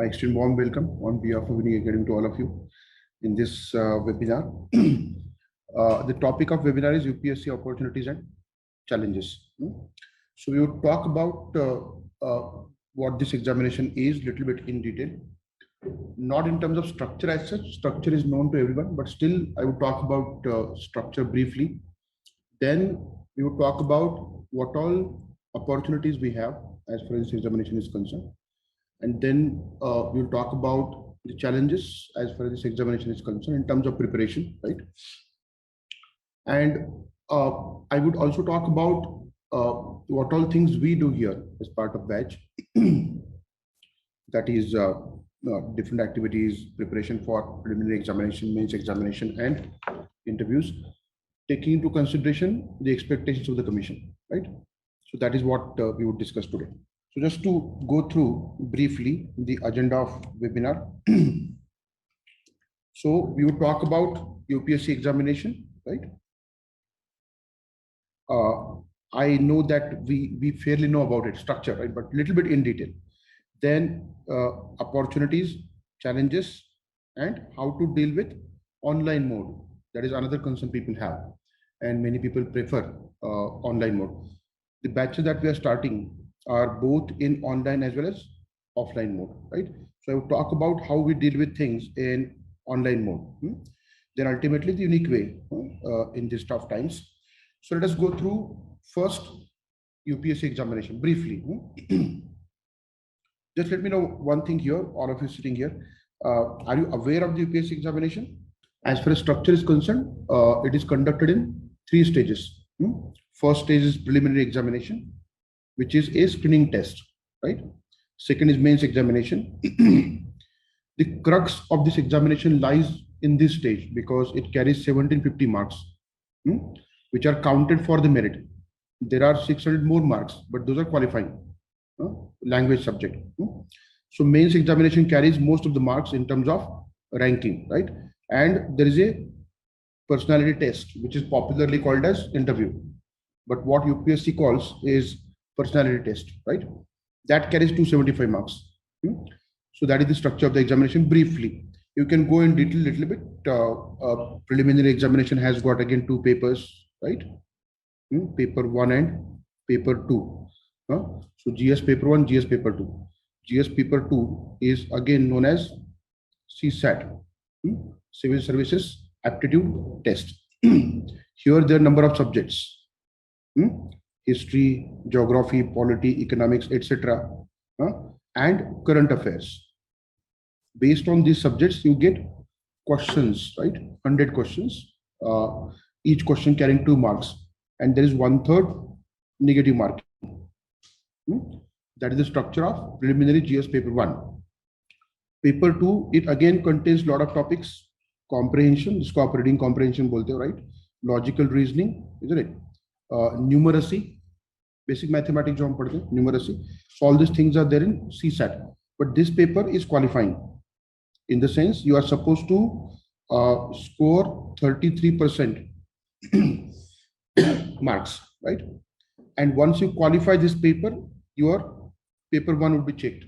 I extend warm welcome on behalf of Winning Academy to all of you in this webinar. The topic of webinar is UPSC opportunities and challenges. So we will talk about what this examination is little bit in detail. Not in terms of structure as such. Structure is known to everyone, but still I would talk about structure briefly. Then we would talk about what all opportunities we have as far as this examination is concerned. And then we'll talk about the challenges as far as this examination is concerned in terms of preparation, right? And I would also talk about what all things we do here as part of batch. That is different activities, preparation for preliminary examination, mains examination, and interviews, taking into consideration the expectations of the commission, right? So that is what we would discuss today. So just to go through briefly the agenda of webinar. So we would talk about UPSC examination, right? I know that we fairly know about its structure, right? But a little bit in detail. Then opportunities, challenges, and how to deal with online mode. That is another concern people have, and many people prefer online mode. The batches that we are starting are both in online as well as offline mode, right? So I will talk about how we deal with things in online mode. Then ultimately the unique way in these tough times. So let us go through first UPSC examination briefly. Just let me know one thing here, all of you sitting here. Are you aware of the UPSC examination? As far as structure is concerned, it is conducted in 3 stages. First stage is preliminary examination, which is a screening test, right? Second is mains examination. The crux of this examination lies in this stage because it carries 1750 marks, which are counted for the merit. There are 600 more marks, but those are qualifying language subject. So mains examination carries most of the marks in terms of ranking, right? And there is a personality test, which is popularly called as interview. But what UPSC calls is personality test, right? That carries 275 marks. So that is the structure of the examination briefly. You can go in detail a little bit. Preliminary examination has got again 2 papers, right? Paper 1 and paper 2. So GS paper 1, GS paper 2. GS paper 2 is again known as CSAT, Civil Services Aptitude Test. Here there are number of subjects. History, geography, polity, economics, etc., and current affairs. Based on these subjects, you get questions, right? 100 questions, each question carrying 2 marks, and there is 1/3 negative marking. That is the structure of preliminary GS paper 1. Paper 2, it again contains a lot of topics. Comprehension, इसको आप reading comprehension बोलते हो, right? Logical reasoning, isn't it? Numeracy, basic mathematics जो हम पढ़ते हैं, numeracy. So all these things are there in CSAT. But this paper is qualifying. In the sense, you are supposed to score 33% marks, right? And once you qualify this paper, your paper 1 would be checked.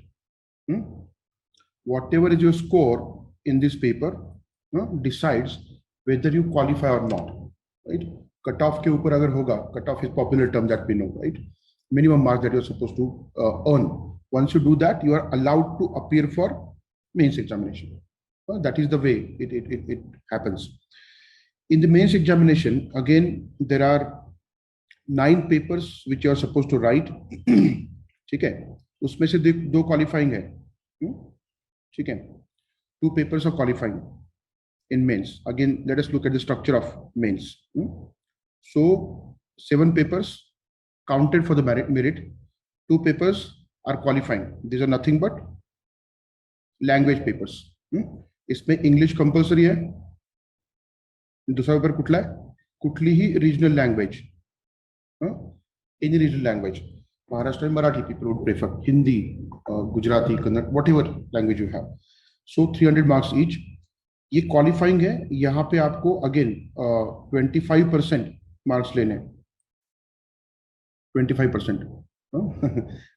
Whatever is your score in this paper decides whether you qualify or not, right? Cutoff ke upar agar hoga, cutoff is popular term that we know, right? Minimum marks that you are supposed to earn. Once you do that, you are allowed to appear for mains examination. That is the way it happens. In the mains examination, again, there are 9 papers which you are supposed to write. ठीक है, उसमें से 2 qualifying है. ठीक है, 2 papers are qualifying in mains. Again, let us look at the structure of mains. So 7 papers counted for the merit. 2 papers are qualifying. These are nothing but language papers. इसमें English compulsory है. दूसरा paper कुठला है? कुठली ही regional language. Any regional language. Maharashtra Marathi people would prefer Hindi, Gujarati, Kannada, whatever language you have. So 300 marks each. ये qualifying है. यहाँ पे आपको again 25% marks लेने. 25%.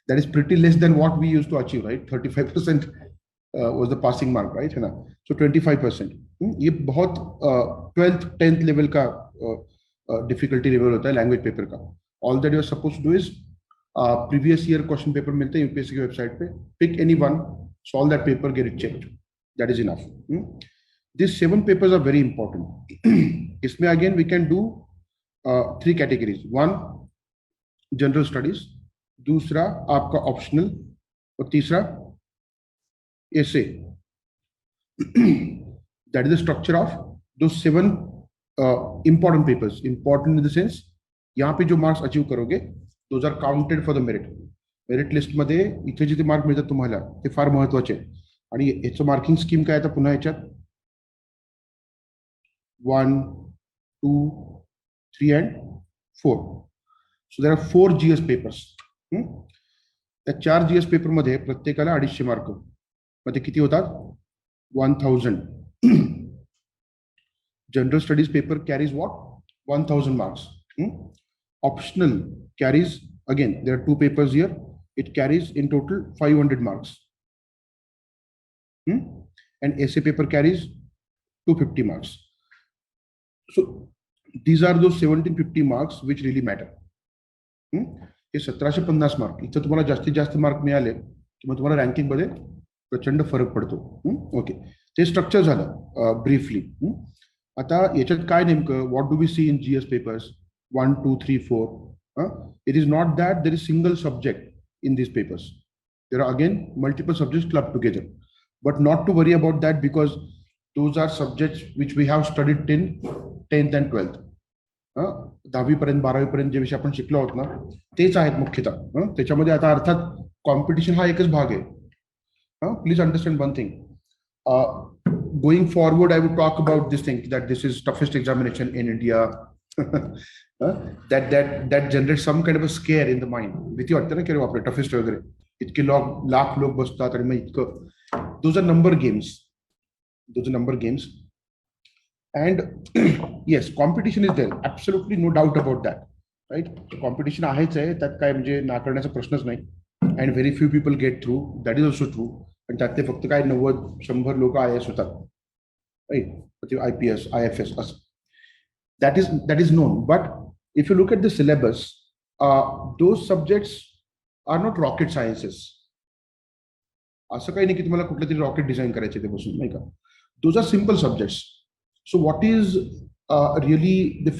That is pretty less than what we used to achieve, right? 35% was the passing mark, right, है ना. सो 25%. ये बहुत 12th 10th लेवल का डिफिकल्टी लेवल होता है लैंग्वेज पेपर का. All that you are suppose to do is previous year question paper मिलते हैं यूपीएससी की वेबसाइट पे, pick any one, solve that paper, get it checked, that is enough. These 7 papers are very important. इसमें again we can do 3 categories. One, general studies. दूसरा आपका optional. और तीसरा essay. That is the structure of those 7 important papers. Important in the sense, यहाँ पे जो marks achieve करोगे, those are counted for the merit. Merit list मध्ये इथे जिथे मार्क मिळतात तुम्हाला ते फार महत्वाचे आहे. आणि याचं मार्किंग स्कीम काय आता पुन्हा याच्यात 1, 2, 3 and 4. So there are 4 GS papers. त्या 4 GS पेपर मध्ये प्रत्येकाला 250 मार्क. मध्ये किती होतात? 1000. General studies paper carries what? 1000 marks. Optional carries, again there are 2 papers here, it carries in total 500 marks. And essay paper carries 250 marks. So these are those 1750 marks which really matter. हे 1750 mark, इथं तुम्हाला जास्तीत जास्त mark मिळाले किंवा तुम्हाला ranking मध्ये प्रचंड फरक पडतो. ओके, ते स्ट्रक्चर झालं ब्रीफली. आता याच्यात काय नेमकं, what do we see in GS papers 1, 2, 3, 4? It is not that there is single subject in these papers. There are again multiple subjects clubbed together, but not to worry about that because those are subjects which we have studied till 10th and 12th. 10वी पर्यंत 12वी पर्यंत जे विषय आपण शिकलो आहोत ना तेच आहेत मुख्यतः. त्याच्यामध्ये आता अर्थात कॉम्पिटिशन हा एकच भाग आहे. Please understand one thing. Going forward I would talk about this thing that this is toughest examination in India. that generates some kind of a scare in the mind. भीती वाटते ना की अरे बापरे टफेस्ट वगैरे, इतके लाख लोक बसतात आणि मग इतकं. those are number games. And yes, competition is there, absolutely no doubt about that, right? Competition आहेच आहे, त्यात काय म्हणजे नाकारण्याचा प्रश्नच नाही. And very few people get through, that is also true. आणि त्यातले फक्त काय 90-100 लोक IAS होतात, right? IPS, IFS असं. That is known. But if you look at the syllabus, those subjects are not rocket sciences. असं काही नाही की तुम्हाला कुठलं तरी रॉकेट डिझाईन करायचे ते बसून, नाही का. Those are simple subjects. So what is really the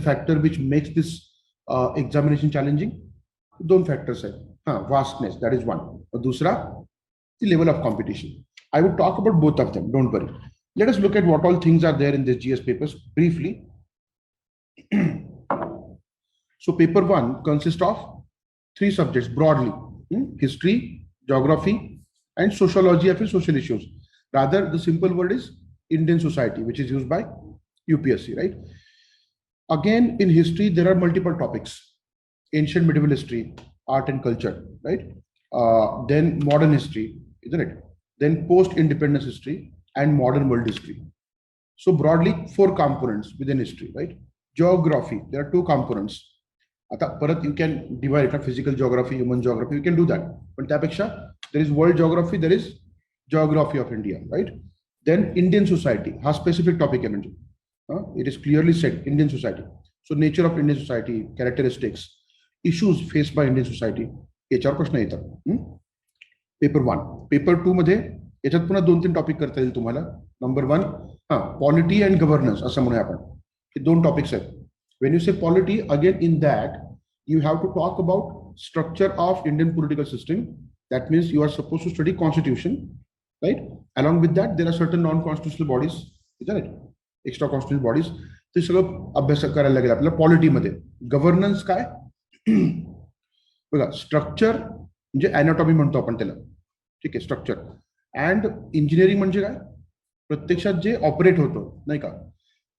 factor which makes this examination challenging? 2 factors आहेत. Vastness, that is one. और दूसरा, the level of competition. I would talk about both of them, don't worry. Let us look at what all things are there in these GS papers briefly. So paper 1 consists of 3 subjects broadly: history, geography, and sociology of social issues. Rather, the simple word is Indian society, which is used by UPSC, right? Again, in history, there are multiple topics: ancient medieval history, art and culture, right? Then modern history, isn't it? Then post-independence history and modern world history. So broadly, 4 components within history, right? Geography, there are 2 components. आता परत you can divide it, physical geography, human geography, you can do that. पण त्यापेक्षा there is world geography, there is geography of India, right? Then Indian society, हा specific topic आहे म्हणजे. It is clearly said, Indian society. So nature of Indian society, characteristics, issues faced by Indian society, याच्यावर प्रश्न येतात. Paper 1. Paper 2 मध्ये याच्यात पुन्हा 2-3 topic करता येईल तुम्हाला. नंबर 1, पॉलिटी अँड गव्हर्नन्स असं म्हणूया आपण. हे 2 टॉपिक्स आहेत. When you say polity, again in that you have to talk about structure of Indian political system. That means you are supposed to study constitution, right? Along with that, there are certain non-constitutional bodies, isn't it? Extra constitutional bodies. ते सगळं अभ्यास करायला लागेल आपल्याला पॉलिटीमध्ये. Governance काय? बघा, structure म्हणजे anatomy म्हणतो आपण त्याला, ठीक आहे, स्ट्रक्चर. अँड इंजिनिअरिंग म्हणजे काय? प्रत्यक्षात जे ऑपरेट होतं, नाही का.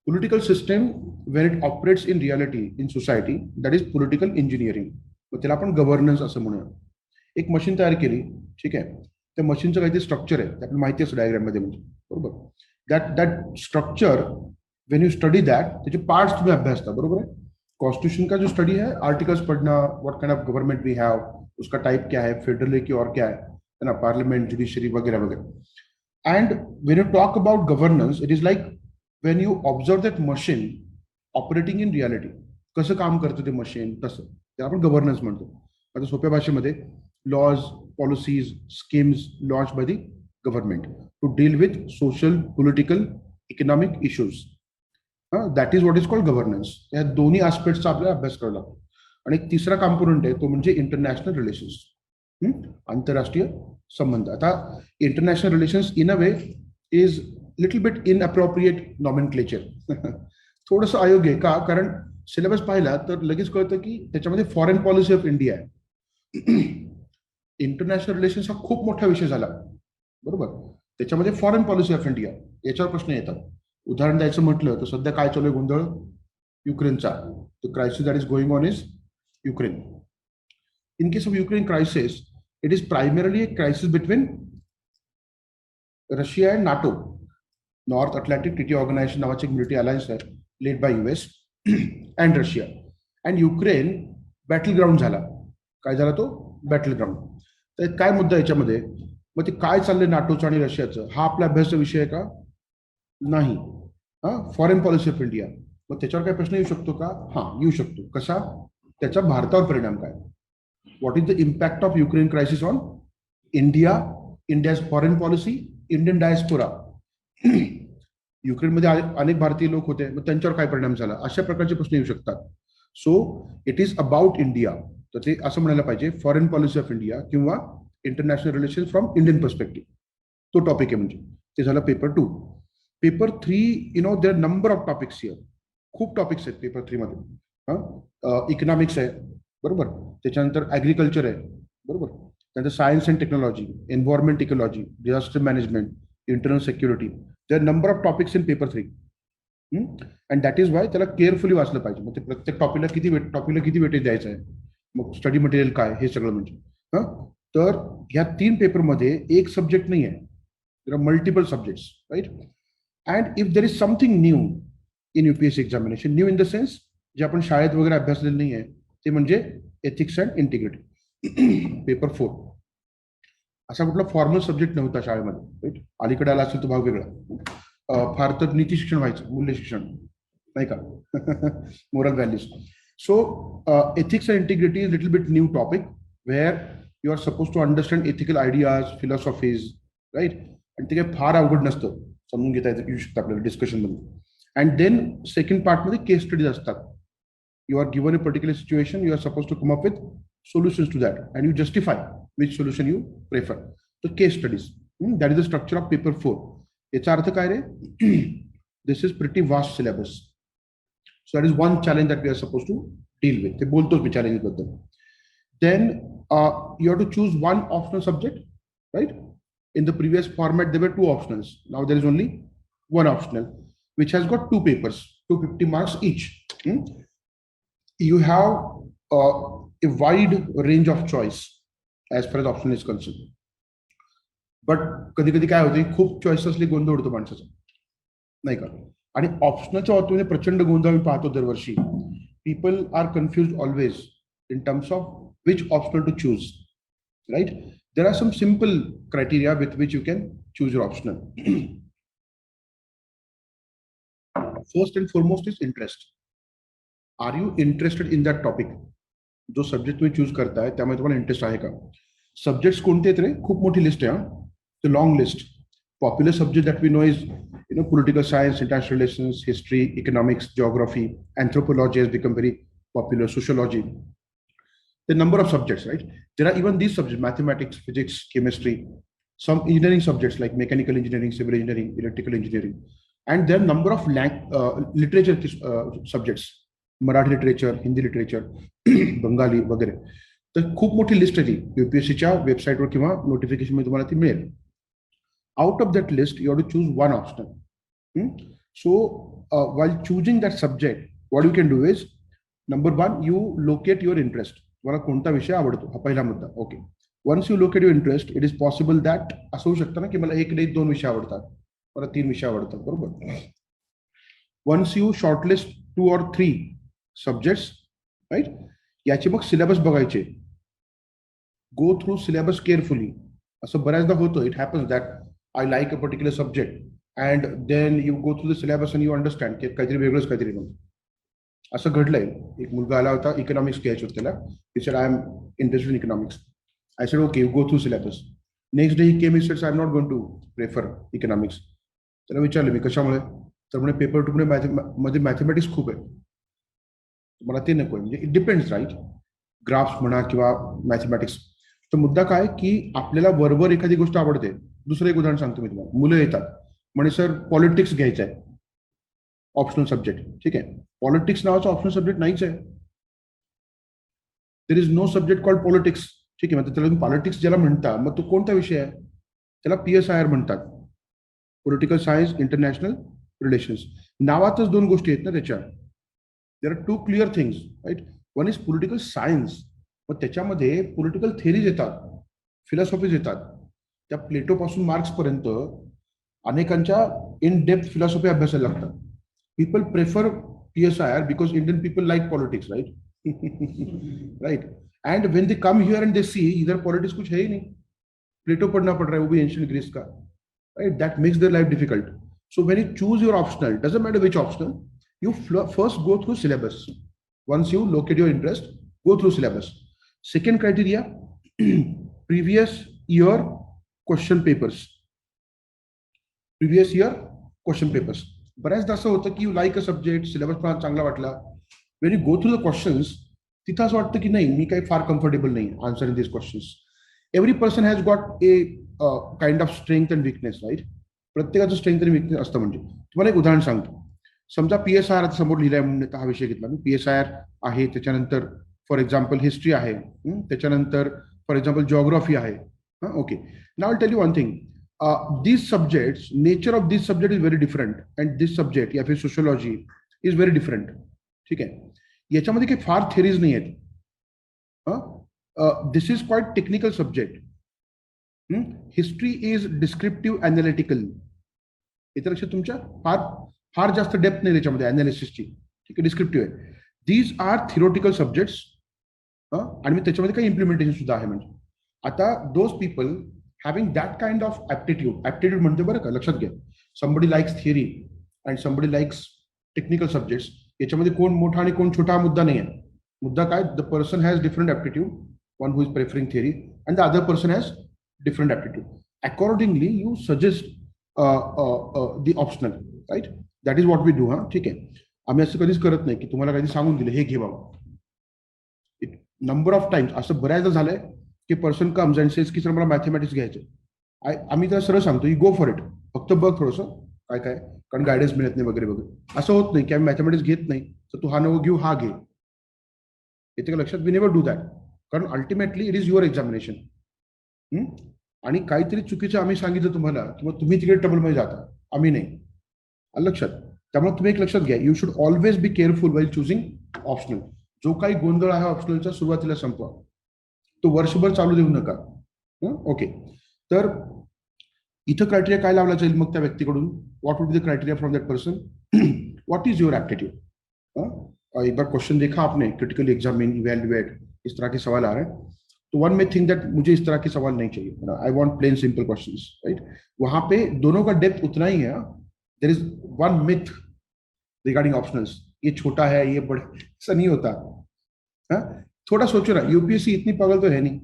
Political system, when it operates in reality in society, that is political engineering. मग त्याला आपण गव्हर्नन्स असं म्हणूया. एक मशीन तयार केली, ठीक आहे, त्या मशीनचं काहीतरी स्ट्रक्चर आहे, आपल्याला माहिती असतं डायग्राम मध्ये, म्हणजे बरोबर. That structure when you study that, त्याचे पार्ट्स तुम्ही अभ्यासता, बरोबर आहे. कॉन्स्टिट्यूशन का जो स्टडी है, आर्टिकल्स पढ़ना, what kind of government we have, उसका टाइप क्या है, फेडरल है कि और क्या है ना, पार्लियामेंट, जुडिशरी वगैरह वगैरह. And when you talk about governance, it is like when you observe that machine operating in reality. कसं काम करतं ते मशीन, तसं त्याला आपण गव्हर्नन्स म्हणतो. आता सोप्या भाषेमध्ये laws, policies, schemes launch by the government to deal with social, political, economic issues. That is what is called governance. या दोन्ही आस्पेक्टचा आपल्याला अभ्यास करावा लागतो. आणि एक तिसरा कॉम्पोनंट आहे तो म्हणजे इंटरनॅशनल रिलेशन्स, आंतरराष्ट्रीय संबंध. आता international relations in a way is little bit inappropriate nomenclature. थोडंसं अयोग्य आहे का, कारण सिलेबस पाहिला तर लगेच कळतं की त्याच्यामध्ये फॉरेन पॉलिसी ऑफ इंडिया आहे. इंटरनॅशनल रिलेशन्स हा खूप मोठा विषय झाला, बरोबर. त्याच्यामध्ये फॉरेन पॉलिसी ऑफ इंडिया याच्यावर प्रश्न येतात. उदाहरण द्यायचं म्हटलं तर सध्या काय चालू आहे गोंधळ, युक्रेनचा. The crisis that is going on is Ukraine. In case of Ukraine crisis, it is primarily a crisis between Russia and NATO, North Atlantic Treaty Organization नावाची एक मिलिटरी अलायन्स आहे led by US and Russia. And Ukraine battle ground झाला. काय झाला तो battle ground. तर काय मुद्दा याच्यामध्ये, मग ते काय चाललंय नाटोचं आणि रशियाचं, हा आपल्या अभ्यासाचा विषय आहे का, नाही. Foreign policy of India. मग त्याच्यावर काय प्रश्न येऊ शकतो का, हा येऊ शकतो. कसा, त्याचा भारतावर परिणाम काय. What is the impact of Ukraine crisis on India, India's foreign policy, Indian diaspora? युक्रेनमध्ये अनेक भारतीय लोक होते, मग त्यांच्यावर काय परिणाम झाला, अशा प्रकारचे प्रश्न येऊ शकतात. So it is about India. तर ते असं म्हणायला पाहिजे फॉरेन पॉलिसी ऑफ इंडिया किंवा international relation from Indian perspective. तो टॉपिक आहे. म्हणजे ते झालं paper 2. Paper 3, you know there number of topics here. खूप टॉपिक्स आहेत पेपर 3 मध्ये. इकॉनॉमिक्स आहे, बरोबर. त्याच्यानंतर ॲग्रिकल्चर आहे, बरोबर. त्यानंतर science and technology, environment ecology, disaster management, internal security. There number of topics in paper 3. And that is why त्याला केअरफुली वाचलं पाहिजे. मग ते प्रत्येक टॉपिकला किती वेटेज द्यायचं आहे, मग स्टडी मटेरियल काय, हे सगळं म्हणजे. तर ह्या 3 पेपरमध्ये एक सब्जेक्ट नाही आहे, there are multiple subjects, right. And if there is something new in UPSC examination, new in the sense जे आपण शाळेत वगैरे अभ्यासलेलं नाही आहे, ते म्हणजे एथिक्स अँड इंटिग्रिटी. पेपर 4 असा कुठला फॉर्मल सब्जेक्ट नव्हता शाळेमध्ये, राईट. अलीकडे आला असेल तो भाग वेगळा. फार तर नीती शिक्षण व्हायचं, मूल्य शिक्षण, नाही का. Moral values. So ethics and integrity is little bit new topic where you are suppose to understand ethical ideas, philosophies, right. आणि ते काही फार अवघड नसतं, समजून घेता येऊ शकतं आपल्याला डिस्कशन मध्ये. अँड देन सेकंड पार्टमध्ये केस स्टडीज असतात. You are given a particular situation, you are supposed to come up with solutions to that, and you justify which solution you prefer. So case studies, that is the structure of paper 4. याचा अर्थ काय रे? This is pretty vast syllabus. So that is one challenge that we are supposed to deal with. ते बोलतोच मी challenge बद्दल. Then you have to choose one optional subject, right? In the previous format there were 2 optionals. Now there is only one optional, which has got 2 papers, 250 marks each. You have a wide range of choice as far as option is concerned. But कधी कधी काय होते, खूप choice असली गोंधळ उडतो माणसाचा, नाही का. आणि ऑप्शनलच्या बाबतीमध्ये प्रचंड गोंधळ मी पाहतो दरवर्षी. People are confuse always in terms of which optional to choose, right? There are some simple criteria with which you can choose your optional. First and foremost is interest. Are you interested in that topic? जो subject तुम्ही choose करताय त्यामध्ये तुम्हाला interest आहे का. Subjects कोणते आहेत रे, खूप मोठी लिस्ट आहे. The long list. Popular subject that we know is political science, international relations, history, economics, geography, anthropology has become very popular, sociology. The number of subjects, right? There are even these subjects: mathematics, physics, chemistry, some engineering subjects like mechanical engineering, civil engineering, electrical engineering, and there are number of literature subjects: Marathi literature, Hindi literature, Bengali वगैरे. तर खूप मोठी list आहे ती UPSCच्या वेबसाईटवर किंवा notification मध्ये तुम्हाला ती मिळेल. Out of that list, you have to choose one optional. So while choosing that subject, what you can do is, number one, you locate your interest. तुम्हाला कोणता विषय आवडतो, हा पहिला मुद्दा. Okay. Once you locate your interest, it is possible that असं होऊ शकतं ना की मला 1 नाही 2 विषय आवडतात, मला 3 विषय आवडतात, बरोबर. Once you shortlist 2 or 3 subjects, right, याचे मग सिलेबस बघायचे. Go through syllabus carefully. असं बऱ्याचदा होतं, it happens that I like a particular subject, and then you go through the syllabus and you understand की काहीतरी वेगळंच काहीतरी म्हणून. असं घडलंय. एक मुलगा आला होता, इकॉनॉमिक्स घ्यायचं होतं त्याला. He said, I am interested in economics. I said, okay, you go through syllabus. Next day he came, he said, I'm not going to prefer economics. त्याला विचारलं मी कशामुळे, तर म्हणे पेपर 2 मध्ये मॅथमॅटिक्स खूप आहे, मला ते नको आहे. म्हणजे इट डिपेंड्स, राईट. ग्राफ्स म्हणा किंवा मॅथमॅटिक्स. तर मुद्दा काय की आपल्याला वरवर एखादी गोष्ट आवडते. दुसरं एक उदाहरण सांगतो मी तुम्हाला. मुलं येतात म्हणे सर पॉलिटिक्स घ्यायचं आहे, ऑप्शनल सब्जेक्ट. ठीक आहे, पॉलिटिक्स नावाचा ऑप्शनल सब्जेक्ट नाहीच आहे. There is no subject called politics. ठीक आहे, मग त्याला तुम्ही पॉलिटिक्स ज्याला म्हणता, मग तो कोणता विषय आहे? त्याला PSIR म्हणतात, पॉलिटिकल सायन्स इंटरनॅशनल रिलेशन्स. नावातच 2 गोष्टी आहेत ना त्याच्या. There are 2 clear things, right. One is political science, मग त्याच्यामध्ये पॉलिटिकल थेरीज येतात, फिलॉसॉफीज येतात. त्या प्लेटो पासून मार्क्स पर्यंत अनेकांच्या इन डेप्थ फिलॉसॉफी अभ्यासायला लागतात. People prefer PSIR because Indian people like politics, right? Right. And when they come here and they see इधर politics कुछ है ही नहीं, प्लेटो पढ़ना पड़ रहा है, वो भी एंशिएंट ग्रीस का, right? That makes their life difficult. So when you choose your optional, doesn't matter which optional, you first go through syllabus. Once you locate your interest, go through syllabus. Second criteria, previous year question papers. Previous year question papers. बऱ्याचदा असं होतं की you like a subject, syllabus पण चांगला वाटला, when you go through the questions तिथं असं वाटतं की नाही, मी काही फार कम्फर्टेबल नाही answering this questions. Every person has got a kind of strength and weakness, right. प्रत्येकाचं स्ट्रेंथ आणि विकनेस असतं. म्हणजे तुम्हाला एक उदाहरण सांगतो. समजा PSIR समोर लिहिलाय म्हणून हा विषय घेतला मी. PSIR आहे, त्याच्यानंतर फॉर एक्झाम्पल हिस्ट्री आहे, त्याच्यानंतर फॉर एक्झाम्पल जिओग्राफी आहे. Okay, now I tell you one thing. These subjects, nature of this subject is very different, and this subject या फिर सोशियोलॉजी इज व्हेरी डिफरंट. ठीक आहे, याच्यामध्ये काही फार थेरीज नाही आहेत. This is quite technical subject. History is descriptive analytical. इतर लक्षात तुमच्या फार फार जास्त डेप्थ नाही त्याच्यामध्ये अनालिसिसची. ठीक आहे, डिस्क्रिप्टिव्ह आहे. दीज आर थिरोटिकल सब्जेक्ट्स, आणि मी त्याच्यामध्ये काही इम्प्लिमेंटेशन सुद्धा आहे. म्हणजे आता those people having that kind of aptitude म्हणजे बरं का, लक्षात घ्या. somebody likes theory and somebody likes technical subjects. याच्यामध्ये कोण मोठा आणि कोण छोटा मुद्दा नाही आहे. मुद्दा काय, the person has different aptitude, one who is preferring theory and the other person has different aptitude. Accordingly you suggest the optional, right? That is what we do. ठीक आहे, आम्ही असं कधीच करत नाही की तुम्हाला कधी सांगून दिलं हे घे बाबा. नंबर ऑफ टाइम्स असं बऱ्याचदा झालंय की पर्सन कम्स अँड सेज की सर मला मॅथमॅटिक्स घ्यायचं. आम्ही त्याला सरळ सांगतो, यू गो फॉर इट, फक्त बघ थोडंसं काय काय, कारण गायडन्स मिळत नाही वगैरे वगैरे. असं होत नाही की आम्ही मॅथमॅटिक्स घेत नाही तर तू हा नको घेऊ, हा घे. येते का लक्षात? वी नेव्हर डू दॅट, कारण ultimately it is your examination. आणि काहीतरी चुकीचं आम्ही सांगितलं तुम्हाला किंवा तुम्ही तिकडे ट्रबलमध्ये जाता, आम्ही नाही. लक्षात. त्यामुळे तुम्ही एक लक्षात घ्या, you should always be careful वाईल चुझिंग optional. जो काही गोंधळ आहे ऑप्शनलचा सुरुवातीला संपवा, तो वर्षभर चालू देऊ नका. ओके, तर इथं क्रायटेरिया काय लावला जाईल मग त्या व्यक्तीकडून? What would be the criteria from that person? What is your aptitude? एक बार क्वेश्चन देखा आपने, क्रिटिकल एग्जामिन, इवैल्यूएट, इस तरह के सवाल आ रहे हैं, तो वन में थिंक दैट मुझे इस तरह के सवाल नहीं चाहिए, I want plain simple questions, right. वहां पे दोनों का डेप्थ उतना ही है. There is one myth regarding optionals, ये छोटा है, ये बड़ा, ऐसा नहीं होता. थोड़ा सोचो ना, यूपीएससी इतनी पागल तो है नहीं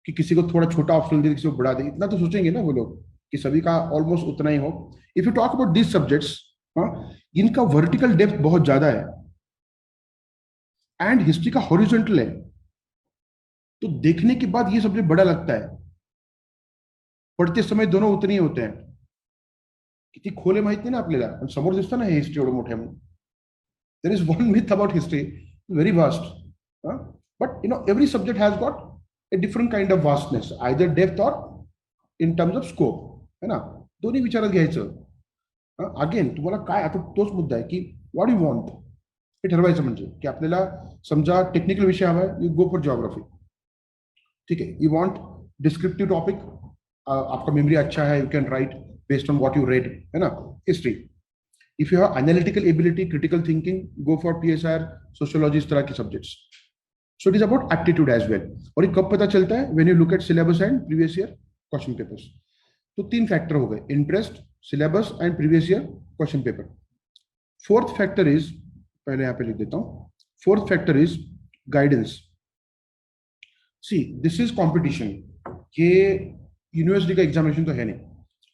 कि किसी को थोड़ा छोटा ऑप्शनल दे, किसी को बड़ा दे. इतना तो सोचेंगे ना वो लोग कि सभी का ऑलमोस्ट उतना ही हो. If you talk about this subjects, इनका वर्टिकल डेप्थ बहुत ज्यादा है एंड हिस्ट्री का हॉरिजॉन्टल है, तो देखने के बाद ये सब्जेक्ट बड़ा लगता है. पढ़ते समय दोनों उतने ही होते हैं. किती खोले माहित नाही ना आपल्याला, पण समोर दिसतं ना हे हिस्ट्री एवढं मोठं म्हणून. There is one myth about history, very vast, but every subject has got a different kind of vastness, either depth or in terms of scope, है ना. दोन्ही विचारात घ्यायचं. अगेन तुम्हाला काय, आता तोच मुद्दा आहे की व्हॉट यू वॉन्ट हे ठरवायचं. म्हणजे की आपल्याला समजा टेक्निकल विषय हवा आहे, यू गो फॉर जिओग्राफी. ठीक आहे, यू वॉन्ट डिस्क्रिप्टिव टॉपिक, आपका मेमोरी अच्छा है, you can write based on what you read, है ना. History, if you have analytical ability, critical thinking, go for PSIR, sociology, इस तरह के subjects. So it is about aptitude as well. और ये कब पता चलता है? When you look at syllabus and previous year question papers. तो 3 फैक्टर हो गए, interest, syllabus and previous year question paper. Fourth factor is, पहले यहां पे लिख देता हूं, fourth factor is guidance. See this is competition. ये यूनिवर्सिटी का एग्जामिनेशन तो है नहीं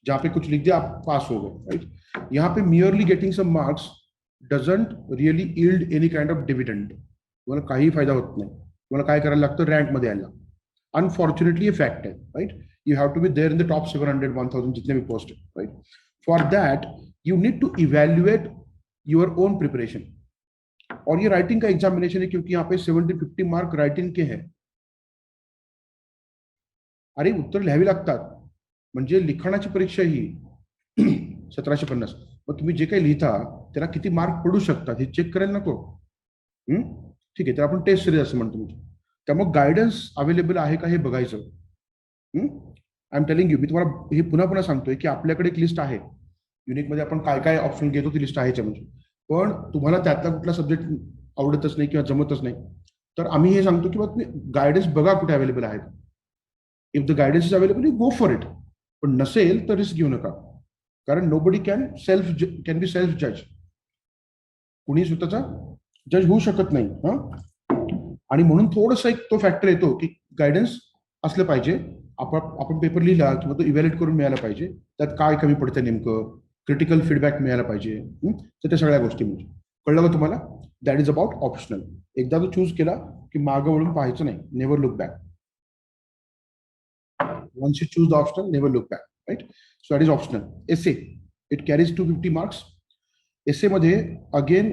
जहां पे कुछ लिख दिया आप पास हो गए, राइट. यहाँ पे merely getting some marks doesn't really yield any kind of dividend. तुम्हाला काही फायदा होत नाही. तुम्हाला काय करायला लागतं, रँक मध्ये यायला. अनफॉर्च्युनेटली ये फॅक्ट है, right. You have to be there in the top 700 1000 जितने भी पोस्ट है, right. For that you need to evaluate your own preparation. और ये राइटिंग का एग्जामिनेशन है क्योंकि यहाँ पे 70-50 मार्क राइटिंग के हैं. अरे उत्तर लिहावी लागतात. म्हणजे लिखाणाची परीक्षा ही 1750. मग तुम्ही जे काही लिहिता त्याला किती मार्क पडू शकतात हे चेक करायला नको. ठीक आहे, तर आपण टेस्ट सिरीज असं म्हणतो. त्यामुळे गायडन्स अवेलेबल आहे का हे बघायचं. आय एम टेलिंग यू, मी तुम्हाला हे पुन्हा पुन्हा सांगतोय की आपल्याकडे एक लिस्ट आहे. युनिकमध्ये आपण काय काय ऑप्शन घेतो ती लिस्ट आहेच म्हणजे. पण तुम्हाला त्यातला कुठला सब्जेक्ट आवडतच नाही किंवा जमतच नाही तर आम्ही हे सांगतो की तुम्ही गायडन्स बघा कुठे अवेलेबल आहेत. If the guidance is available you go for it. पण नसेल तर रिस्क घेऊ नका, कारण नोबडी कॅन बी सेल्फ जज. कुणी स्वतःचा जज होऊ शकत नाही. आणि म्हणून थोडंसं एक तो फॅक्टर येतो की गायडन्स असलं पाहिजे. आपण पेपर लिहिला किंवा तो इव्हॅल्युएट करून मिळाला पाहिजे. त्यात काय कमी पडतं नेमकं, क्रिटिकल फीडबॅक मिळायला पाहिजे. तर त्या सगळ्या गोष्टी म्हणजे कळलं का तुम्हाला. That is about optional. एकदा तो चूज केला की मागं वळून पाहायचं नाही. Never look back. once you choose the optional, never look back, right? So that is optional. Essay, it carries 250 marks. Essay मध्ये again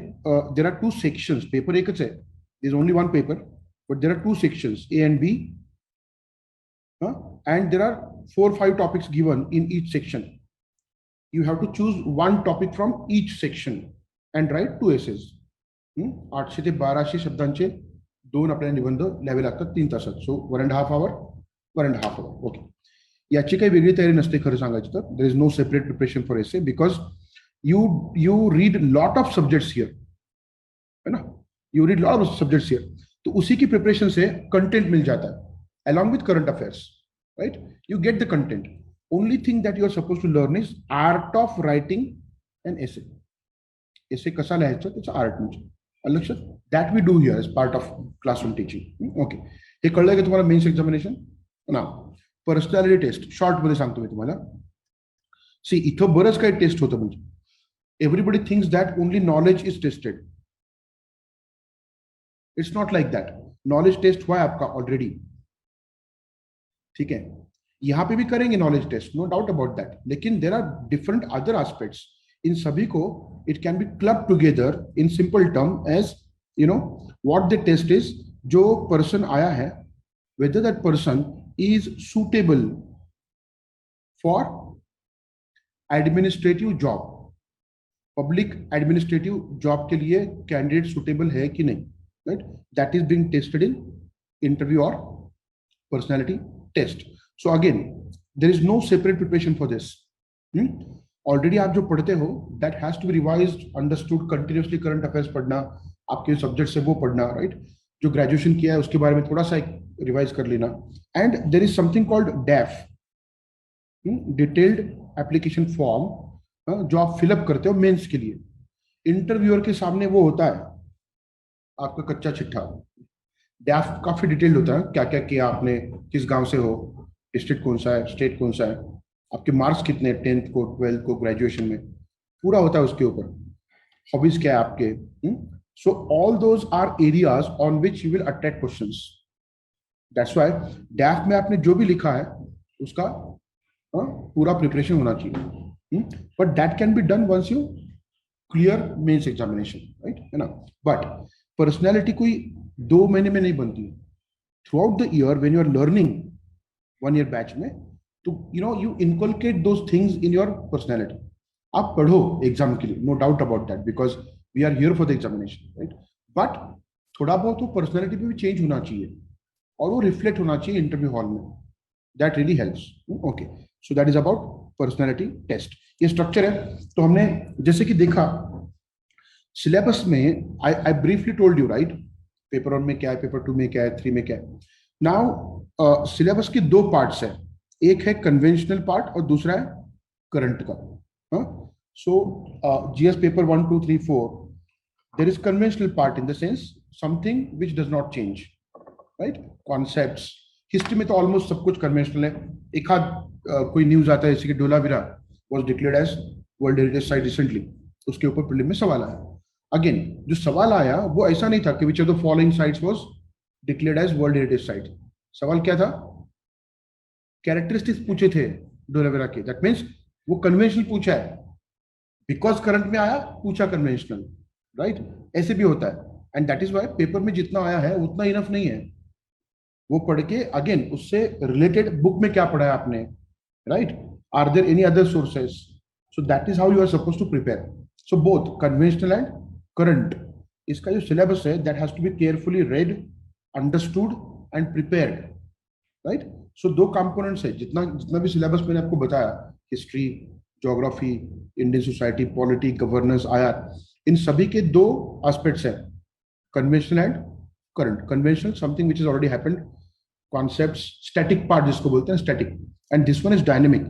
there are 2 sections. Paper एकच आहे. There is only one paper, but there are 2 sections, A and B, and there are 4-5 topics given in each section. You have to choose one topic from each section and write 2 essays. 800 ते 1200 शब्दांचे 2 आपल्याला निबंध लिहावे लागतात 3 तासात. सो 1.5 hour, 1.5 hour. Okay, याची काही वेगळी तयारी नसते खरं सांगायचं तर. There is no separate preparation for essay because you read lot of subjects here, है ना. You read lot of subjects here. तो उसी की प्रिपरेशन से कंटेंट मिल जाता है along with current affairs, right. You get the content. Only thing that you are suppose to learn is art of writing an essay. Essay कसा लिहायचं त्याचं आर्ट म्हणजे लक्षात. That we do here as part of classroom teaching. Okay, हे कळलं का तुम्हाला mains examination. ना पर्सनॅलिटी टेस्ट शॉर्ट मध्ये सांगतो मी तुम्हाला. सी इथं बरंच काही टेस्ट होतं. म्हणजे everybody thinks that only knowledge is tested. It's not like that. Knowledge test हुआ है आपका ऑलरेडी, ठीक है. यहां पे भी करेंगे knowledge test, no doubt about that. लेकिन there are different other aspects. इन सभी को it can be club together in simple term as you know what the test is. जो पर्सन आया है, whether that person is suitable for administrative job. Public administrative job के लिए candidate suitable है कि नहीं, right? That is being tested in interview or personality test. So again, there is no separate preparation for this. Already आप जो पढ़ते हो that has to be revised, understood continuously. current affairs पढ़ना, आपके subject से वो पढ़ना, right? जो ग्रेजुएशन किया है उसके बारे में थोड़ा सा रिवाइज कर लेना. And there is something called DAF, detailed application form, जो आप फिलअप करते हो मेंस के लिए. इंटरव्यूअर के सामने वो होता है आपका कच्चा चिट्ठा. डैफ काफी डिटेल्ड होता है, क्या क्या किया आपने, किस गांव से हो, डिस्ट्रिक्ट कौन सा है, स्टेट कौन सा है, आपके मार्क्स कितने 10th को 12th को ग्रेजुएशन में, पूरा होता है उसके ऊपर. हॉबीज क्या है आपके. So all those are areas on which you will attract questions. That's why DAF में आपने जो भी लिखा है उसका पूरा प्रिपरेशन होना चाहिए. But that can be done once you clear mains examination, right? है ना. But personality कोई 2 महीने में नहीं बनती. Throughout the year when you are learning 1 year batch में, तो you inculcate those things in your personality. आप पढ़ो एग्जाम के लिए, no doubt about that, because we are here for the examination, right? But थोड़ा बहुत वो पर्सनैलिटी पे भी चेंज होना चाहिए और वो रिफ्लेक्ट होना चाहिए इंटरव्यू हॉल में. That really helps. Okay, so that is about personality test. ये स्ट्रक्चर है. तो हमने जैसे कि देखा सिलेबस में, I briefly told you, right. Paper 1 में क्या है, पेपर 2 में क्या है, 3 में क्या है. नाउ सिलेबस की 2 पार्ट्स है. एक है कन्वेंशनल पार्ट और दूसरा है करंट का. सो GS paper 1 2 3 4 there is conventional part in the sense something which does not change, right? Concepts. History में तो ऑलमोस्ट सब कुछ कन्वेंशनल है. एक आध कोई न्यूज आता है जैसे कि Dholavira was declared as world heritage site recently, उसके ऊपर प्रीलिम में सवाल आया. अगेन जो सवाल आया वो ऐसा नहीं था कि which of the following sites was declared as world heritage site. सवाल क्या था? कैरेक्टरिस्टिक्स पूछे थे धोलावीरा के. दैट मीन्स वो कन्वेंशनल पूछा है, बिकॉज करंट में आया पूछा कन्वेंशनल, राइट? ऐसे भी होता है. And that is why paper में जितना आया है उतना इनफ नहीं है. वो पढ़ के अगेन उससे रिलेटेड बुक में क्या पढ़ा है आपने, right? Are there any other sources? So that is how you are suppose to prepare. So both conventional and current, इसका जो सिलेबस है that has to be carefully read, understood and prepared, right? So दो components है. जितना जितना भी syllabus मैंने आपको बताया, history, geography, Indian society, polity, governance, IR, इन सभी के दो एस्पेक्ट्स हैं, conventional and current. Conventional something which is already happened, concepts, static part जिसको बोलते हैं static, and this one is dynamic.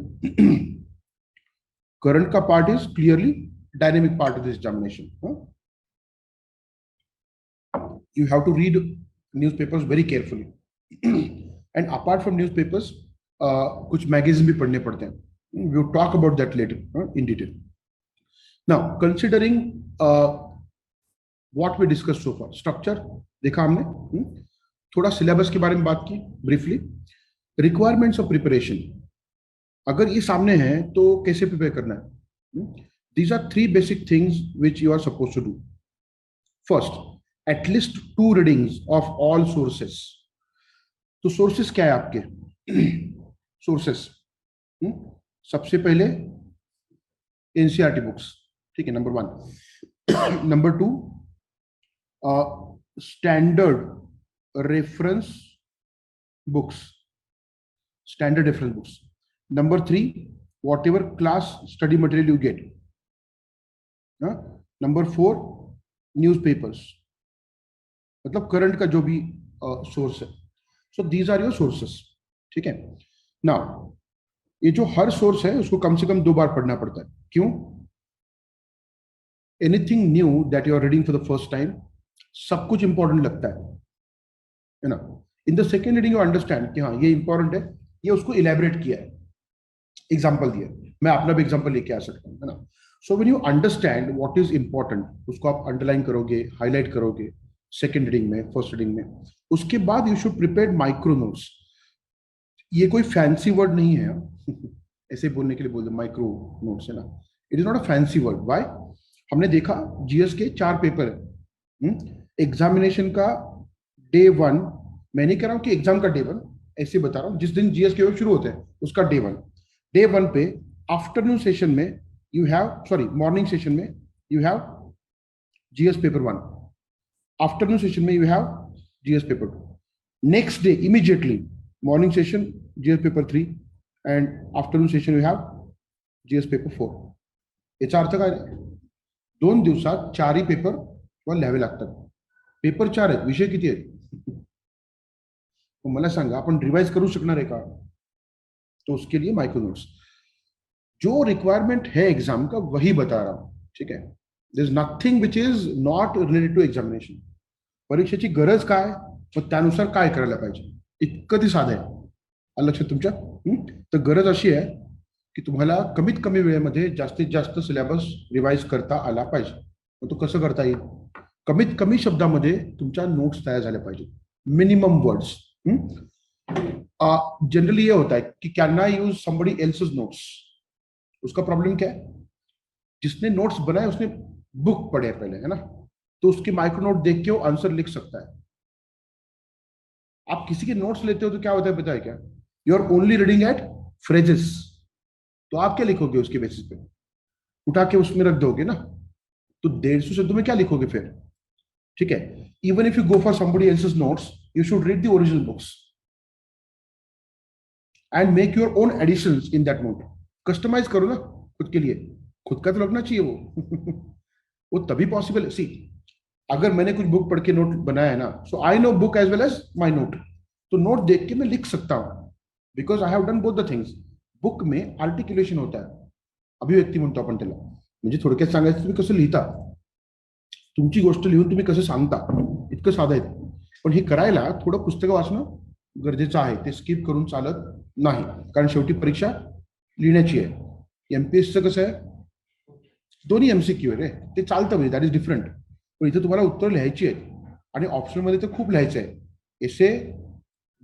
Current का part is clearly dynamic part of this examination. You have to read newspapers very carefully. And apart from newspapers, कुछ magazine भी पढ़ने पड़ते हैं. We will talk about that later in detail. Now, considering what we discussed so far, structure देखा हमने, थोड़ा syllabus के बारे में बात की ब्रीफली. रिक्वायरमेंट्स ऑफ प्रिपरेशन, अगर ये सामने है तो कैसे प्रिपेयर करना है? These are three basic things which you are supposed to do. First, at least 2 readings of all sources. तो सोर्सेस क्या है आपके? सोर्सेस सबसे पहले एनसीईआरटी बुक्स, ठीक है, number 1. Number 2, standard reference books, standard reference books. Number 3, whatever class study material you get. Number 4, newspapers, मतलब current का जो भी सोर्स है. So these are your sources, ठीक है. नाउ ये जो हर सोर्स है उसको कम से कम 2 बार पढ़ना पड़ता है. क्यों? Anything new that you are reading for the first time, सब कुछ इंपॉर्टेंट लगता है ना. In the second reading you understand कि हाँ ये इंपॉर्टेंट है, ये उसको इलेबरेट किया है, एग्जाम्पल दिया. मैं अपना भी एग्जाम्पल लेके आ सकता हूँ, है ना. So when you understand what is important, उसको आप अंडरलाइन करोगे, हाईलाइट करोगे सेकेंड रीडिंग में, फर्स्ट रीडिंग में. उसके बाद you should prepare micro notes. ये कोई फैंसी वर्ड नहीं है, ऐसे बोलने के लिए बोल दो माइक्रो नोट्स, है ना. It is not a fancy word. Why? हमने देखा जीएस के 4 पेपर है. एग्जामिनेशन का डे 1, मैं नहीं कह रहा हूं कि एग्जाम का डे 1, ऐसे बता रहा हूं जिस दिन जीएस के शुरू होते हैं उसका डे 1. डे 1 पे आफ्टरनून सेशन में you have, sorry morning session में you have GS paper 1, afternoon session में you have GS paper 2. Next day immediately morning session GS paper 3 and afternoon session you have GS paper 4. याचा अर्थ काय? 2 दिवसात 4ही paper किंवा लिहावे लागतात. Paper 4 आहेत, विषय किती आहेत? मला सांगा, आपण रिवाइज करू शकणार आहे का? तो उसके लिए माइक्रो नोट्स, जो रिक्वायरमेंट है एग्जाम का वही बता रहा हूं, ठीक है. There is nothing which is not related to examination. परीक्षेची गरज काय व त्यानुसार काय करायला पाहिजे, इतकं ती साधं आहे. लक्षात तुमच्या? तर गरज अशी आहे की तुम्हाला कमीत कमी वेळेमध्ये जास्तीत जास्त सिलेबस रिवाइज करता आला पाहिजे. मग तो कसं करता येईल? कमीत कमी शब्दामध्ये तुमच्या नोट्स तयार झाल्या पाहिजे, मिनिमम वर्ड्स. जनरली ये होता है कि can I use somebody else's notes. उसका प्रॉब्लम क्या है? जिसने नोट्स बनाए उसने बुक पढ़े पहले, है ना, तो उसके माइक्रो नोट देख के वो आंसर लिख सकता है. आप किसी के नोट्स लेते हो तो क्या होता है पता है क्या? You are only reading at phrases. तो आप क्या लिखोगे उसके बेसिस पे? उठा के उसमें रख दोगे ना, तो 150 शब्दों में क्या लिखोगे फिर? ठीक है. Even if you go for somebody else's notes, you should read the original books and make your own additions in that note. Customize करो ना खुद के लिए, खुद का तो लगना चाहिए वो. वो तभी पॉसिबल. सी, अगर मैंने कुछ बुक पढ़ के नोट बनाया है ना, so I know book as well as my note, तो नोट देख के मैं लिख सकता हूं. Because I have done both the things. Book में आर्टिक्युलेशन होता है, अभिव्यक्ती म्हणतो आपण त्याला. म्हणजे थोडक्यात सांगायचं तुम्ही कसं लिहिता, तुमची गोष्ट लिहून तुम्ही कसं सांगता, इतकं साधं आहे. पण हे करायला थोडं पुस्तकं वाचणं गरजेचं आहे. ते स्किप करून चालत नाही, कारण शेवटी परीक्षा लिहिण्याची आहे. एमपीएसचं कसं आहे, दोन्ही एमसीक्यू आहे रे, ते चालतं म्हणजे दॅट इज डिफरंट. पण इथे तुम्हाला उत्तर लिहायची आहेत आणि ऑप्शनमध्ये तर खूप लिहायचं आहे. एसे